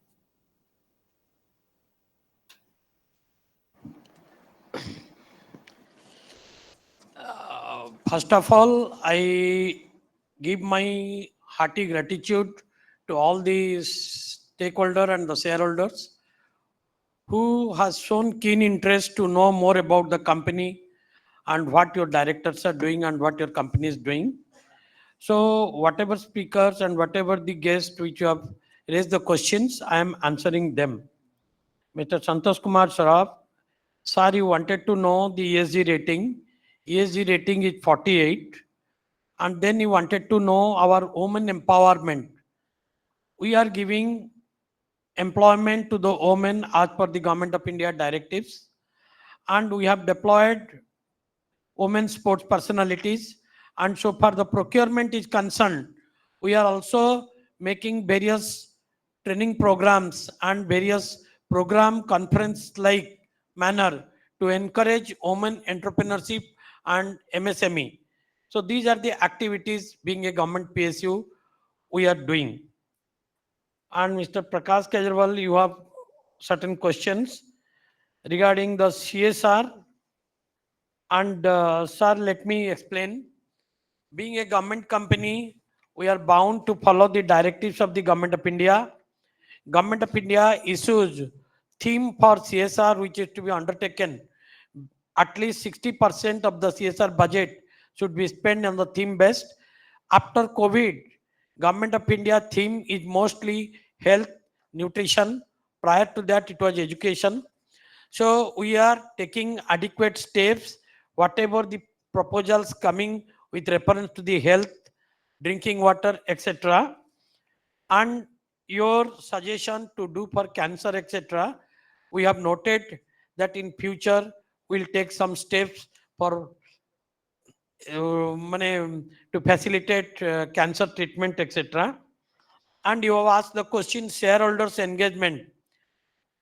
First of all, I give my hearty gratitude to all the stakeholders and the shareholders who has shown keen interest to know more about the company and what your directors are doing and what your company is doing. So whatever speakers and whatever the guests which you have raised the questions, I am answering them. Mr. Santosh Kumar Saraf, sir, you wanted to know the ESG rating. ESG rating is 48. And then you wanted to know our women empowerment. We are giving employment to the women as per the Government of India directives. And we have deployed women sports personalities. And so far the procurement is concerned, we are also making various training programs and various program conference like manner to encourage women entrepreneurship and MSME. So these are the activities being a government PSU we are doing. And Mr. Prakash Kejriwal, you have certain questions regarding the CSR. And sir, let me explain. Being a government company, we are bound to follow the directives of the Government of India. Government of India issues theme for CSR which is to be undertaken. At least 60% of the CSR budget should be spent on the theme based. After COVID, Government of India theme is mostly health, nutrition. Prior to that, it was education. So we are taking adequate steps, whatever the proposals coming with reference to the health, drinking water, etc. And your suggestion to do for cancer, etc. We have noted that in future we'll take some steps for to facilitate cancer treatment, etc. And you have asked the question shareholders engagement.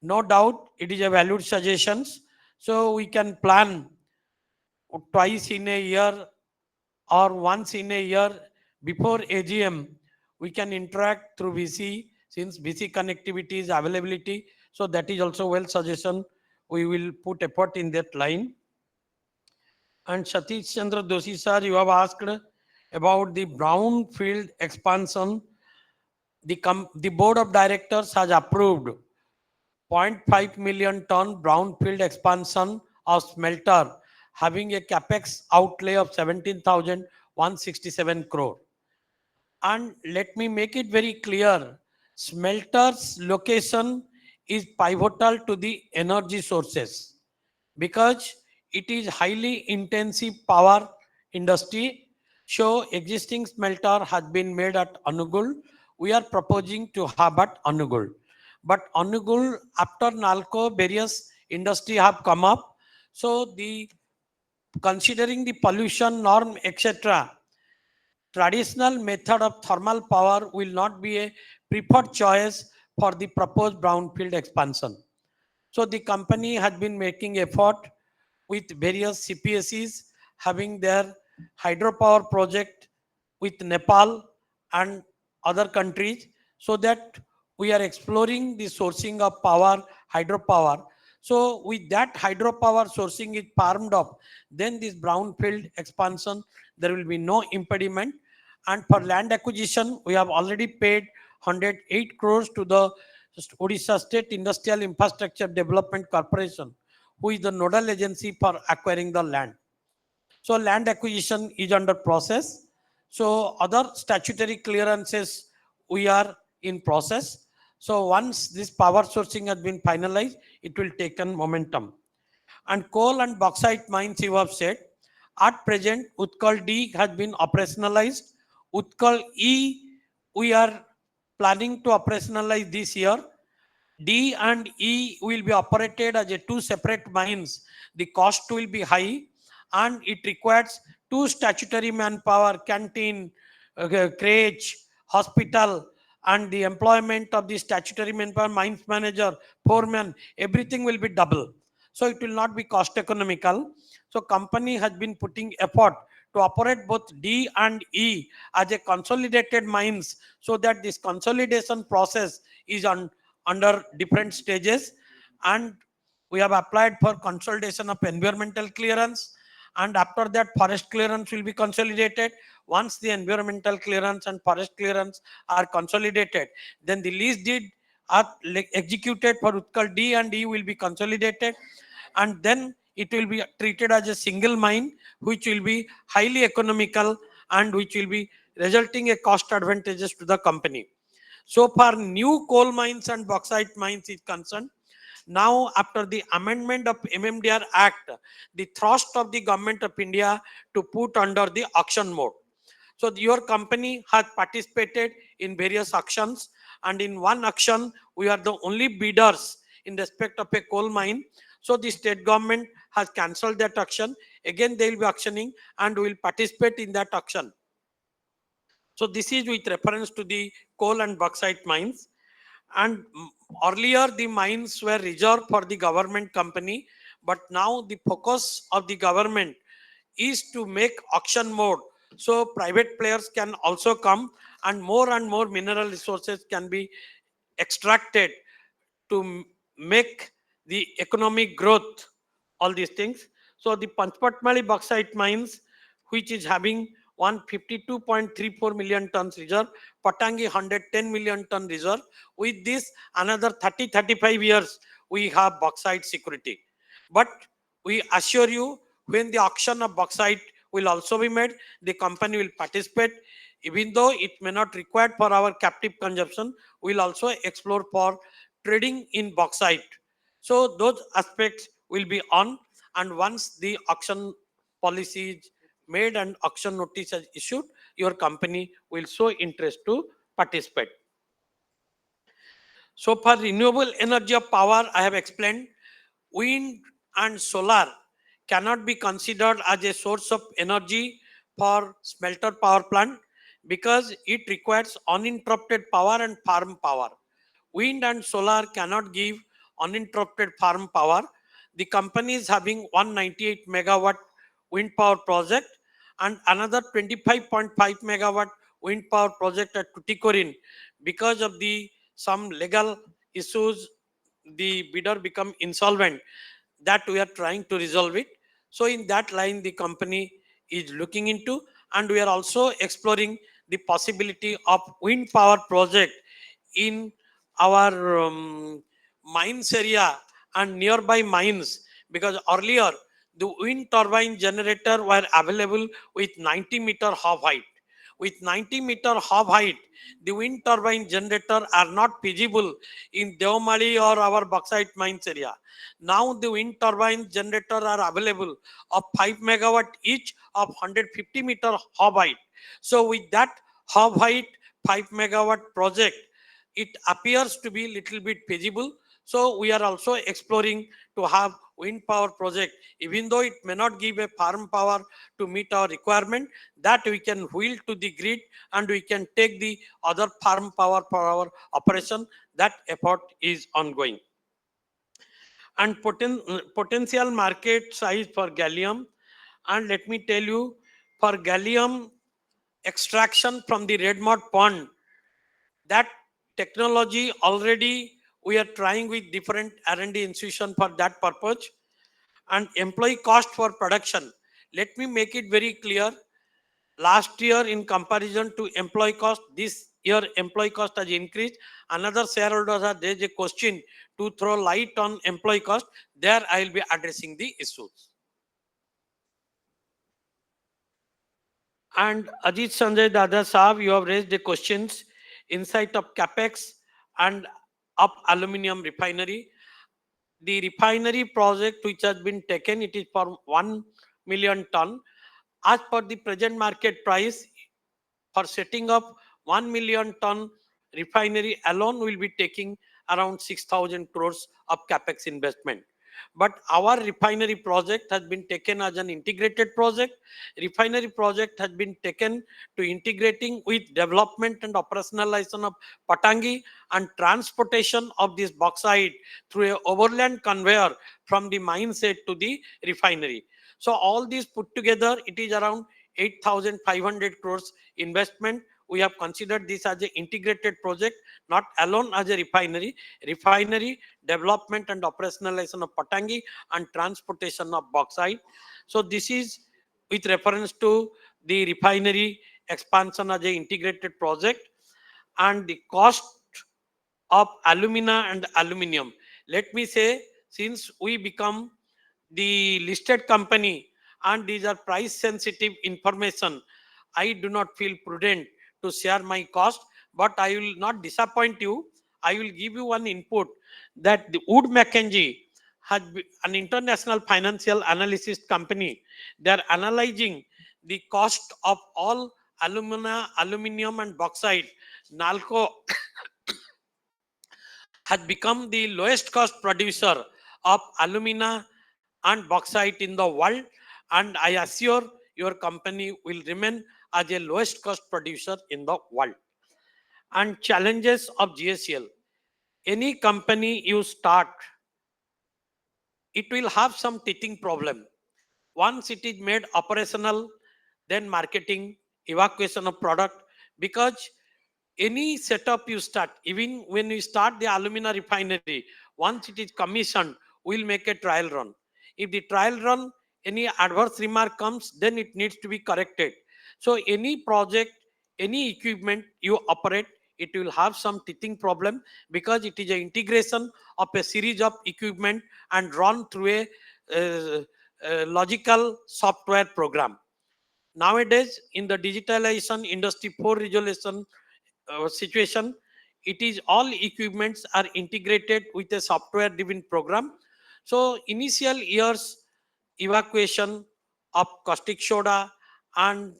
No doubt it is a valued suggestions. So we can plan twice in a year or once in a year before AGM. We can interact through VC since VC connectivity is availability. So that is also well suggestion. We will put effort in that line. And Satish Chandra Doshi sir, you have asked about the brownfield expansion. The board of directors has approved 0.5 million ton brownfield expansion of smelter having a capex outlay of 17,167 crore. And let me make it very clear, smelter's location is pivotal to the energy sources because it is highly intensive power industry. So existing smelter has been made at Anugul. We are proposing to have at Anugul. But Anugul, after NALCO, various industry have come up. So considering the pollution norm, etc., traditional method of thermal power will not be a preferred choice for the proposed brownfield expansion. So the company has been making effort with various CPSEs having their hydropower project with Nepal and other countries, so that we are exploring the sourcing of power, hydropower. So with that hydropower sourcing is farmed up, then this brownfield expansion, there will be no impediment. And for land acquisition, we have already paid 108 crores to the Odisha State Industrial Infrastructure Development Corporation, who is the nodal agency for acquiring the land. So land acquisition is under process. So other statutory clearances we are in process. So once this power sourcing has been finalized, it will take on momentum. And coal and bauxite mines, you have said, at present, Utkal D has been operationalized. Utkal E, we are planning to operationalize this year. D and E will be operated as a two separate mines. The cost will be high and it requires two statutory manpower, canteen, crèche, hospital, and the employment of the statutory manpower, mines manager, foreman, everything will be double. So it will not be cost economical. So company has been putting effort to operate both D and E as a consolidated mines, so that this consolidation process is under different stages. And we have applied for consolidation of environmental clearance, and after that forest clearance will be consolidated. Once the environmental clearance and forest clearance are consolidated, then the lease deed are executed for Utkal D, and E will be consolidated, and then it will be treated as a single mine, which will be highly economical and which will be resulting a cost advantages to the company. So far, new coal mines and bauxite mines is concerned. Now, after the amendment of MMDR Act, the thrust of the government of India to put under the auction mode. So your company has participated in various auctions, and in one auction, we are the only bidders in respect of a coal mine. So the state government has cancelled that auction. Again, they will be auctioning and will participate in that auction. So this is with reference to the coal and bauxite mines. And earlier the mines were reserved for the government company, but now the focus of the government is to make auction mode, so private players can also come and more mineral resources can be extracted to make the economic growth, all these things. So the Panchpatmali bauxite mines, which is having 152.34 million tons reserve, Patangi 110 million ton reserve. With this, another 30-35 years, we have bauxite security. But we assure you, when the auction of bauxite will also be made, the company will participate. Even though it may not required for our captive consumption, we will also explore for trading in bauxite. So those aspects will be on, and once the auction policy is made and auction notice is issued, your company will show interest to participate. So for renewable energy of power, I have explained, wind and solar cannot be considered as a source of energy for smelter power plant because it requires uninterrupted power and farm power. Wind and solar cannot give uninterrupted farm power. The company is having 198 megawatt wind power project and another 25.5 megawatt wind power project at Tuticorin. Because of the some legal issues, the bidder become insolvent. That we are trying to resolve it. So in that line, the company is looking into, and we are also exploring the possibility of wind power project in our mines area and nearby mines, because earlier the wind turbine generator were available with 90-meter half height. With 90-meter half height, the wind turbine generator are not feasible in Devamali or our bauxite mines area. Now the wind turbine generator are available of 5 megawatt each of 150-meter half height. So with that half height 5 megawatt project, it appears to be little bit feasible. So we are also exploring to have wind power project, even though it may not give a farm power to meet our requirement, that we can wheel to the grid and we can take the other farm power for our operation. That effort is ongoing. And potential market size for gallium. And let me tell you, for gallium extraction from the red mud pond, that technology already we are trying with different R&D institution for that purpose. And employee cost for production, let me make it very clear. Last year in comparison to employee cost, this year employee cost has increased. Another shareholders are there is a question to throw light on employee cost. There I will be addressing the issues. And Ajit Sanjay Dada Saab, you have raised the questions inside of capex and of aluminium refinery. The refinery project which has been taken, it is for 1 million ton. As per the present market price, for setting up 1 million ton refinery alone will be taking around 6,000 crores of capex investment. But our refinery project has been taken as an integrated project. Refinery project has been taken to integrating with development and operationalization of Patangi and transportation of this bauxite through a overland conveyor from the mine site to the refinery. So all these put together, it is around 8,500 crores investment. We have considered this as an integrated project, not alone as a refinery. Refinery, development and operationalization of Patangi and transportation of bauxite. So this is with reference to the refinery expansion as an integrated project. And the cost of alumina and aluminium. Let me say, since we become the listed company and these are price sensitive information, I do not feel prudent to share my cost, but I will not disappoint you. I will give you one input that the Wood Mackenzie has an international financial analysis company. They are analyzing the cost of all alumina, aluminium and bauxite. Nalco has become the lowest cost producer of alumina and bauxite in the world, and I assure your company will remain as a lowest cost producer in the world. And challenges of GSL. Any company you start, it will have some teething problem. Once it is made operational, then marketing, evacuation of product, because any setup you start, even when you start the alumina refinery, once it is commissioned, we'll make a trial run. If the trial run, any adverse remark comes, then it needs to be corrected. So any project, any equipment you operate, it will have some teething problem because it is an integration of a series of equipment and run through a logical software program. Nowadays, in the digitalization industry 4 resolution situation, it is all equipments are integrated with a software driven program. So initial years evacuation of caustic soda and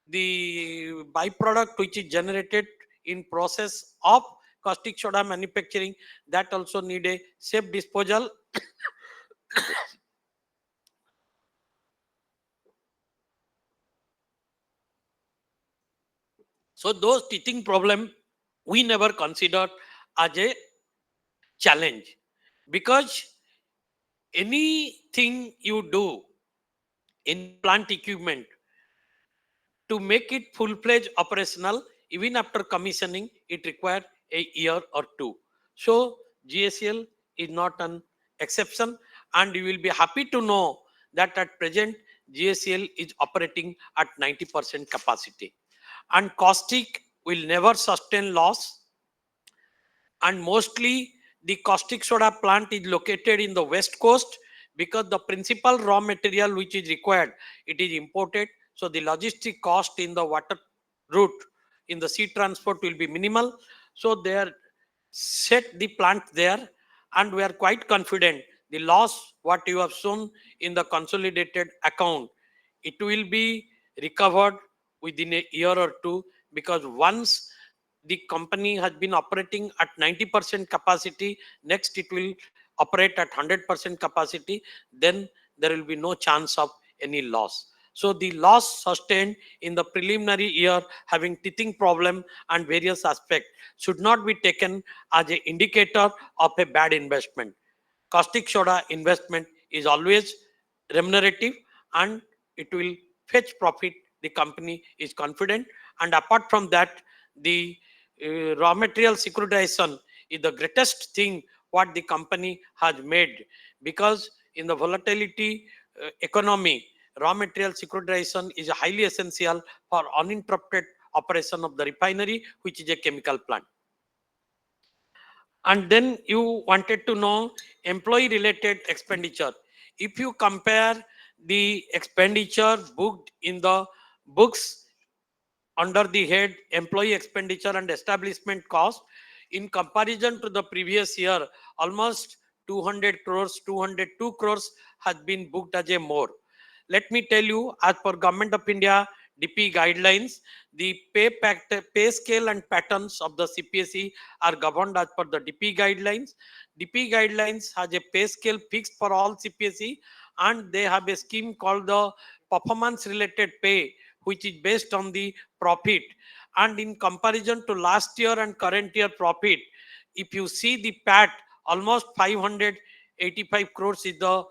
the byproduct which is generated in process of caustic soda manufacturing, that also need a safe disposal. So those teething problem we never considered as a challenge, because anything you do in plant equipment to make it full-fledged operational, even after commissioning, it requires a year or two. So GSL is not an exception, and you will be happy to know that at present GSL is operating at 90% capacity. And caustic will never sustain loss, and mostly the caustic soda plant is located in the west coast, because the principal raw material which is required, it is imported. So the logistic cost in the water route, in the sea transport, will be minimal. So they are set the plant there, and we are quite confident the loss what you have shown in the consolidated account, it will be recovered within a year or two, because once the company has been operating at 90% capacity, next it will operate at 100% capacity, then there will be no chance of any loss. So the loss sustained in the preliminary year having teething problem and various aspects should not be taken as an indicator of a bad investment. Caustic soda investment is always remunerative, and it will fetch profit. The company is confident. And apart from that, the raw material securitization is the greatest thing what the company has made, because in the volatility economy, raw material securitization is highly essential for uninterrupted operation of the refinery, which is a chemical plant. And then you wanted to know employee related expenditure. If you compare the expenditure booked in the books under the head employee expenditure and establishment cost, in comparison to the previous year, almost 200 crores, 202 crores has been booked as a more. Let me tell you, as per Government of India DP guidelines, the pay scale and patterns of the CPSE are governed as per the DP guidelines. DP guidelines has a pay scale fixed for all CPSE, and they have a scheme called the performance related pay, which is based on the profit. And in comparison to last year and current year profit, if you see the PAT, almost 585 crores is the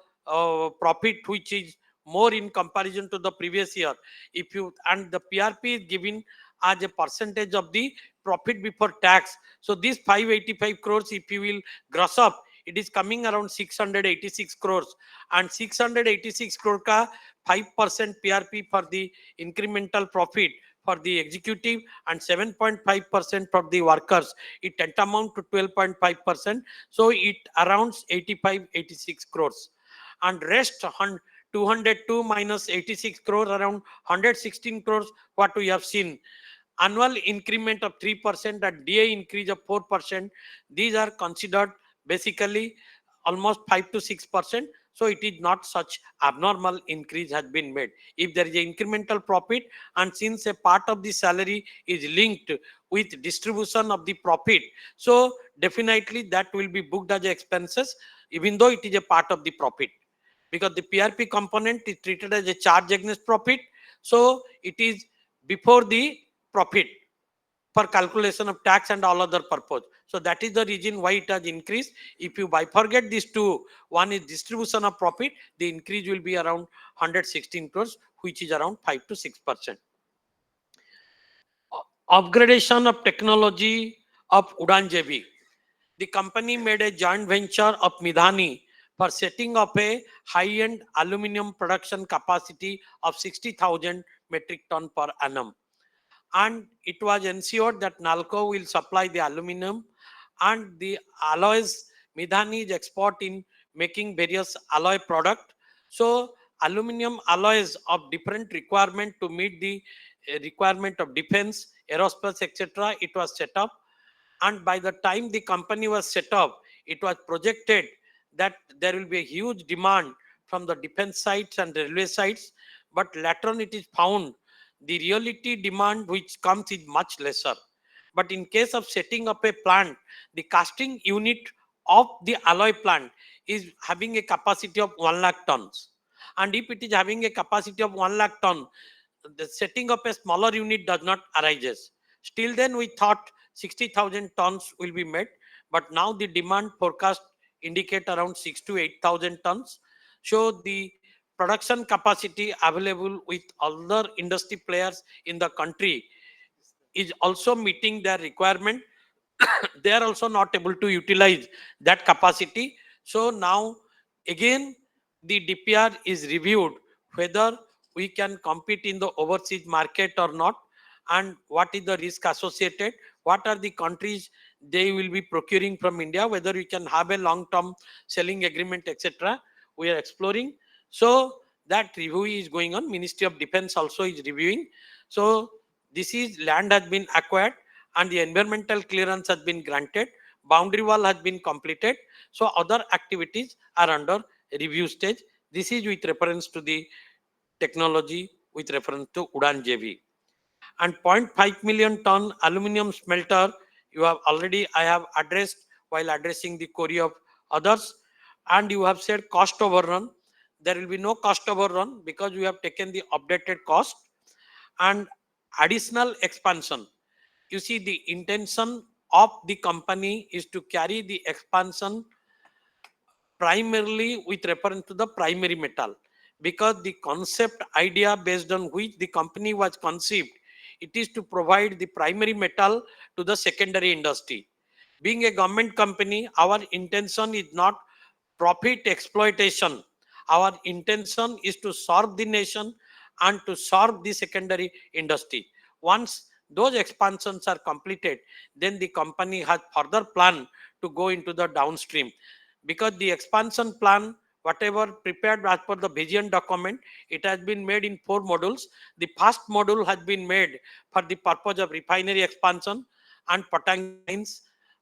profit, which is more in comparison to the previous year. If you, and the PRP is given as a percentage of the profit before tax. So this 585 crores, if you will gross up, it is coming around 686 crores, and 686 crore ka 5% PRP for the incremental profit for the executive and 7.5% for the workers. It tantamount to 12.5%. So it around 85-86 crores. And rest 202 minus 86 crores, around 116 crores, what we have seen. Annual increment of 3% and DA increase of 4%. These are considered basically almost 5 to 6%. So it is not such abnormal increase has been made. If there is an incremental profit, and since a part of the salary is linked with distribution of the profit, so definitely that will be booked as expenses, even though it is a part of the profit. Because the PRP component is treated as a charge against profit. So it is before the profit for calculation of tax and all other purpose. So that is the reason why it has increased. If you bifurcate these two, one is distribution of profit, the increase will be around 116 crores, which is around 5 to 6%. Upgradation of technology of Udan JV. The company made a joint venture of Midhani for setting up a high-end aluminum production capacity of 60,000 metric ton per annum. And it was ensured that Nalco will supply the aluminum and the alloys. Midhani is expert in making various alloy product. So aluminum alloys of different requirement to meet the requirement of defense, aerospace, etc. It was set up. And by the time the company was set up, it was projected that there will be a huge demand from the defense sites and railway sites. But later on it is found the reality demand which comes is much lesser. But in case of setting up a plant, the casting unit of the alloy plant is having a capacity of 1 lakh tons. And if it is having a capacity of 1 lakh ton, the setting up a smaller unit does not arise. Still then we thought 60,000 tons will be made, but now the demand forecast indicate around 6 to 8,000 tons. So the production capacity available with other industry players in the country is also meeting their requirement. They are also not able to utilize that capacity. So now again the DPR is reviewed whether we can compete in the overseas market or not, and what is the risk associated, what are the countries they will be procuring from India, whether we can have a long-term selling agreement, etc. We are exploring. So that review is going on. Ministry of Defense also is reviewing. So this is land has been acquired and the environmental clearance has been granted. Boundary wall has been completed. So other activities are under review stage. This is with reference to the technology with reference to Udan JV. And 0.5 million ton aluminum smelter, you have already, I have addressed while addressing the query of others. And you have said cost overrun. There will be no cost overrun because we have taken the updated cost. And additional expansion. You see, the intention of the company is to carry the expansion primarily with reference to the primary metal, because the concept idea based on which the company was conceived, it is to provide the primary metal to the secondary industry. Being a government company, our intention is not profit exploitation. Our intention is to serve the nation and to serve the secondary industry. Once those expansions are completed, then the company has further plan to go into the downstream. Because the expansion plan, whatever prepared as per the vision document, it has been made in 4 modules. The first module has been made for the purpose of refinery expansion and Patang lines.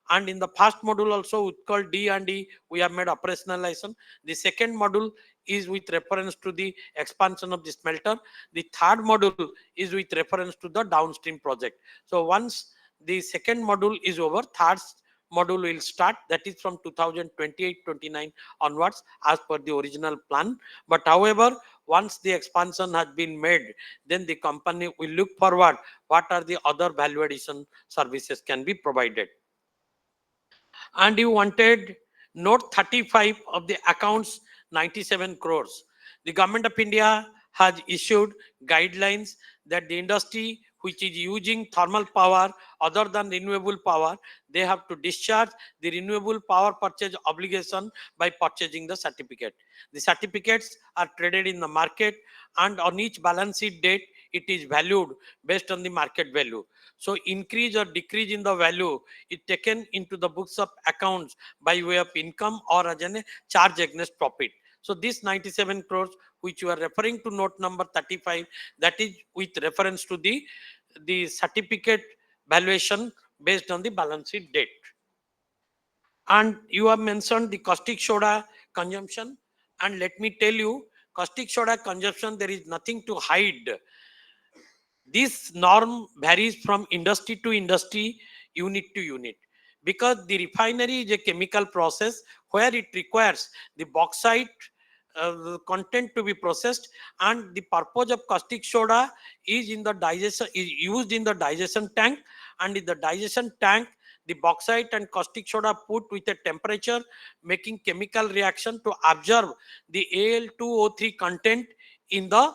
And in the first module also, Utkal D and E, we have made operationalization. The second module is with reference to the expansion of the smelter. The third module is with reference to the downstream project. So once the second module is over, third module will start, that is from 2028-29 onwards as per the original plan. But however, once the expansion has been made, then the company will look forward what are the other value addition services can be provided. And you wanted note 35 of the accounts, 97 crores. The government of India has issued guidelines that the industry which is using thermal power other than renewable power, they have to discharge the renewable power purchase obligation by purchasing the certificate. The certificates are traded in the market, and on each balance sheet date, it is valued based on the market value. So increase or decrease in the value is taken into the books of accounts by way of income or as a charge against profit. So this 97 crores which you are referring to note number 35, that is with reference to the certificate valuation based on the balance sheet date. And you have mentioned the caustic soda consumption, and let me tell you, caustic soda consumption, there is nothing to hide. This norm varies from industry to industry, unit to unit, because the refinery is a chemical process where it requires the bauxite content to be processed, and the purpose of caustic soda is used in the digestion tank, and in the digestion tank the bauxite and caustic soda put with a temperature, making chemical reaction to absorb the Al2O3 content in the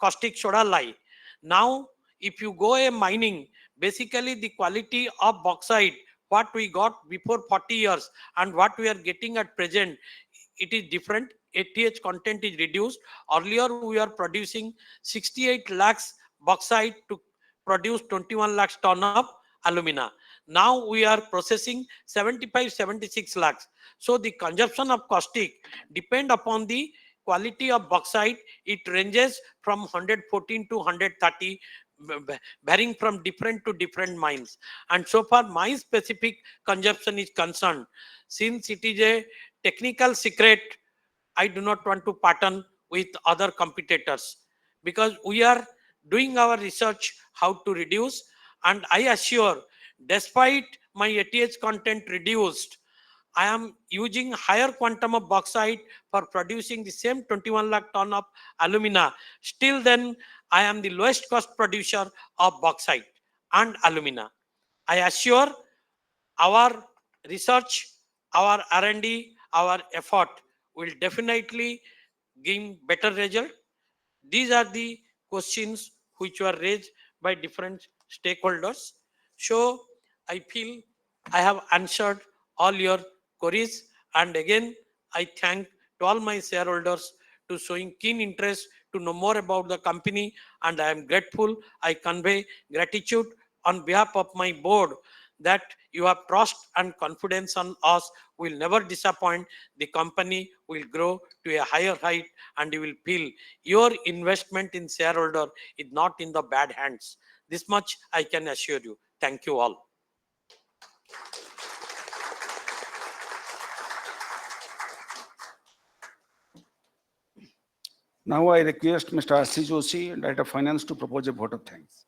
caustic soda lye. Now if you go a mining, basically the quality of bauxite what we got before 40 years and what we are getting at present, it is different. ATH content is reduced. Earlier we are producing 68 lakhs bauxite to produce 21 lakhs ton of alumina. Now we are processing 75-76 lakhs. So the consumption of caustic depend upon the quality of bauxite. It ranges from 114 to 130, varying from different to different mines. And so far mine specific consumption is concerned, since it is a technical secret, I do not want to pattern with other competitors, because we are doing our research how to reduce. And I assure, despite my ATH content reduced, I am using higher quantum of bauxite for producing the same 21 lakh ton of alumina. Still then, I am the lowest cost producer of bauxite and alumina. I assure our research, our R&D, our effort will definitely give better result. These are the questions which were raised by different stakeholders. So I feel I have answered all your queries, and again I thank to all my shareholders to showing keen interest to know more about the company, and I am grateful. I convey gratitude on behalf of my board that you have trust and confidence on us. Will never disappoint. The company will grow to a higher height, and you will feel your investment in shareholder is not in the bad hands. This much I can assure you. Thank you all. Now I request Mr. R.C. Joshi, Director of Finance, to propose a vote of thanks.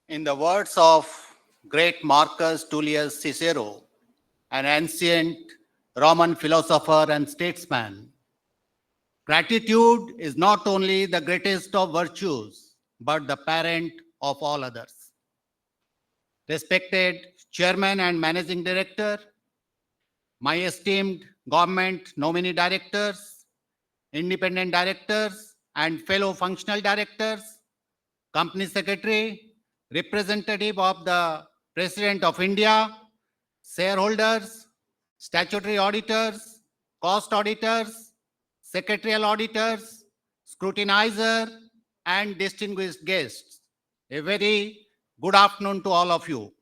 In the words of great Marcus Tullius Cicero, an ancient Roman philosopher and statesman, gratitude is not only the greatest of virtues, but the parent of all others. Respected Chairman and Managing Director, my esteemed government nominee directors, independent directors, and fellow functional directors, Company Secretary, representative of the President of India, shareholders, statutory auditors, cost auditors, secretarial auditors, scrutinizer, and distinguished guests. A very good afternoon to all of you.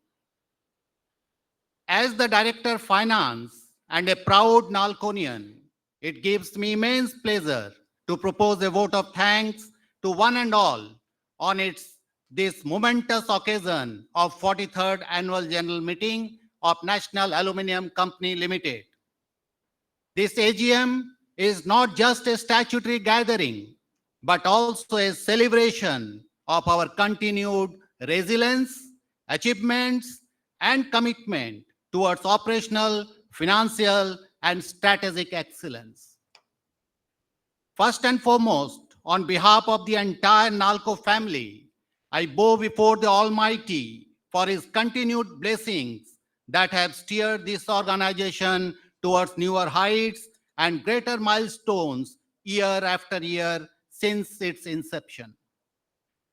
As the Director of Finance and a proud Nalconian, it gives me immense pleasure to propose a vote of thanks to one and all on this momentous occasion of 43rd Annual General Meeting of National Aluminium Company Limited. This AGM is not just a statutory gathering, but also a celebration of our continued resilience, achievements, and commitment towards operational, financial, and strategic excellence. First and foremost, on behalf of the entire NALCO family, I bow before the Almighty for His continued blessings that have steered this organization towards newer heights and greater milestones year after year since its inception.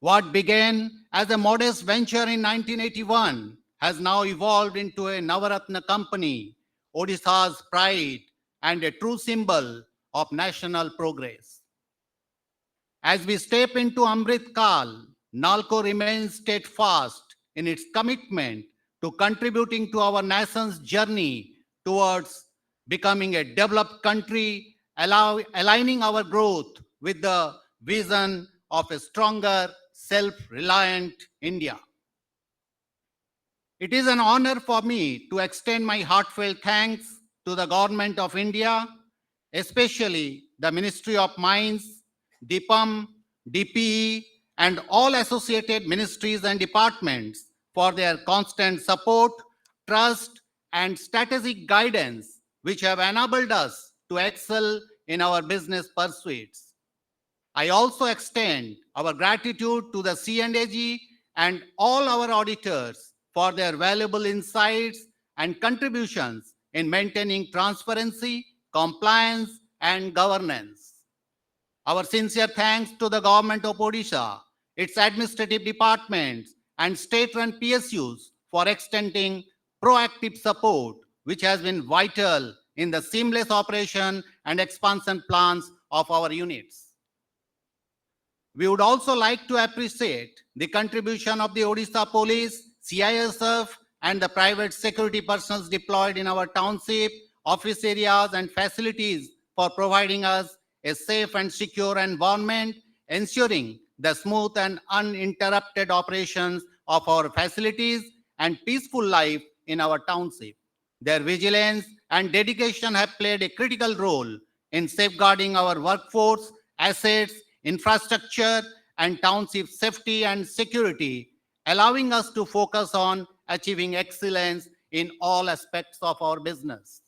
What began as a modest venture in 1981 has now evolved into a Navaratna company, Odisha's pride and a true symbol of national progress. As we step into Amrit Kal, NALCO remains steadfast in its commitment to contributing to our nation's journey towards becoming a developed country, aligning our growth with the vision of a stronger, self-reliant India. It is an honor for me to extend my heartfelt thanks to the Government of India, especially the Ministry of Mines, DIPAM, DPE, and all associated ministries and departments for their constant support, trust, and strategic guidance, which have enabled us to excel in our business pursuits. I also extend our gratitude to the C&AG and all our auditors for their valuable insights and contributions in maintaining transparency, compliance, and governance. Our sincere thanks to the Government of Odisha, its administrative departments, and state-run PSUs for extending proactive support, which has been vital in the seamless operation and expansion plans of our units. We would also like to appreciate the contribution of the Odisha Police, CISF, and the private security personnel deployed in our township, office areas, and facilities for providing us a safe and secure environment, ensuring the smooth and uninterrupted operations of our facilities and peaceful life in our township. Their vigilance and dedication have played a critical role in safeguarding our workforce, assets, infrastructure, and township safety and security, allowing us to focus on achieving excellence in all aspects of our business.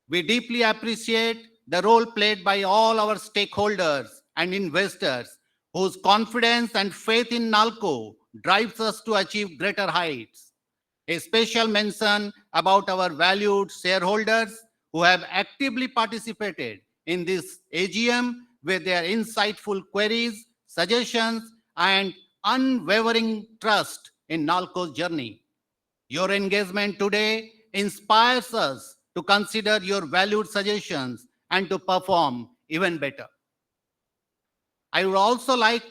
We deeply appreciate the role played by all our stakeholders and investors whose confidence and faith in NALCO drives us to achieve greater heights. A special mention about our valued shareholders who have actively participated in this AGM with their insightful queries, suggestions, and unwavering trust in NALCO's journey. Your engagement today inspires us to consider your valued suggestions and to perform even better. I would also like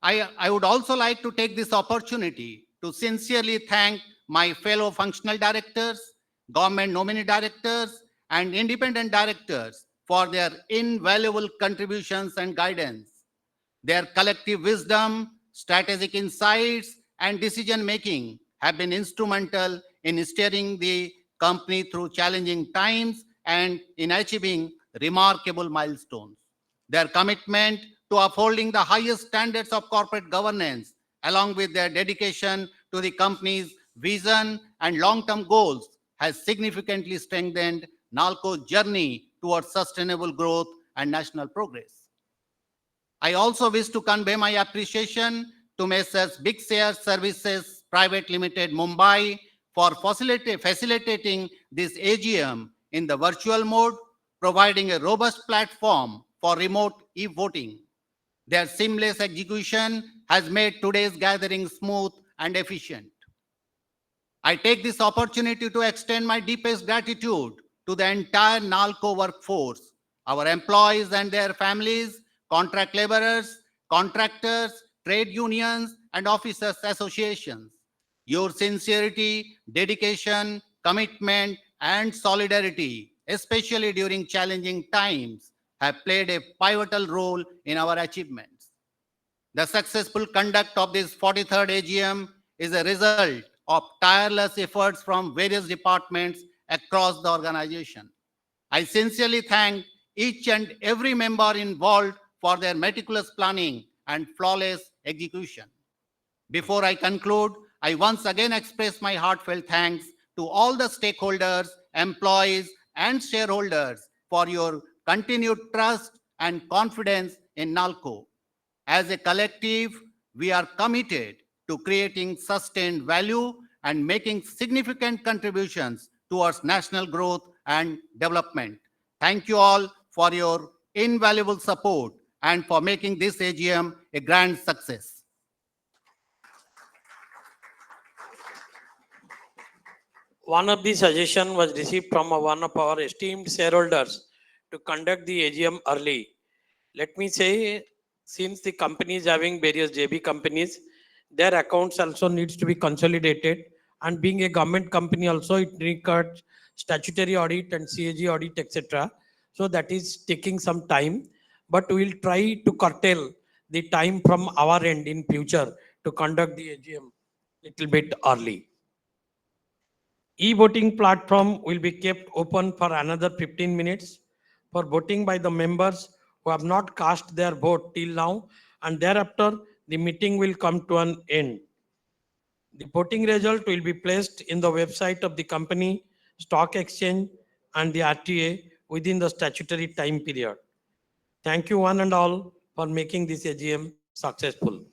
to take this opportunity to sincerely thank my fellow functional directors, government nominee directors, and independent directors for their invaluable contributions and guidance. Their collective wisdom, strategic insights, and decision-making have been instrumental in steering the company through challenging times and in achieving remarkable milestones. Their commitment to upholding the highest standards of corporate governance, along with their dedication to the company's vision and long-term goals, has significantly strengthened NALCO's journey towards sustainable growth and national progress. I also wish to convey my appreciation to Messrs. Big Share Services Private Limited, Mumbai, for facilitating this AGM in the virtual mode, providing a robust platform for remote e-voting. Their seamless execution has made today's gathering smooth and efficient. I take this opportunity to extend my deepest gratitude to the entire NALCO workforce, our employees and their families, contract laborers, contractors, trade unions, and officers' associations. Your sincerity, dedication, commitment, and solidarity, especially during challenging times, have played a pivotal role in our achievements. The successful conduct of this 43rd AGM is a result of tireless efforts from various departments across the organization. I sincerely thank each and every member involved for their meticulous planning and flawless execution. Before I conclude, I once again express my heartfelt thanks to all the stakeholders, employees, and shareholders for your continued trust and confidence in NALCO. As a collective, we are committed to creating sustained value and making significant contributions towards national growth and development. Thank you all for your invaluable support and for making this AGM a grand success. One of the suggestion was received from one of our esteemed shareholders to conduct the AGM early. Let me say, since the company is having various JB companies, their accounts also needs to be consolidated, and being a government company also, it requires statutory audit and CAG audit, etc. So that is taking some time, but we will try to curtail the time from our end in future to conduct the AGM little bit early. E-voting platform will be kept open for another 15 minutes for voting by the members who have not cast their vote till now, and thereafter the meeting will come to an end. The voting result will be placed in the website of the company, stock exchange, and the RTA within the statutory time period. Thank you one and all for making this AGM successful.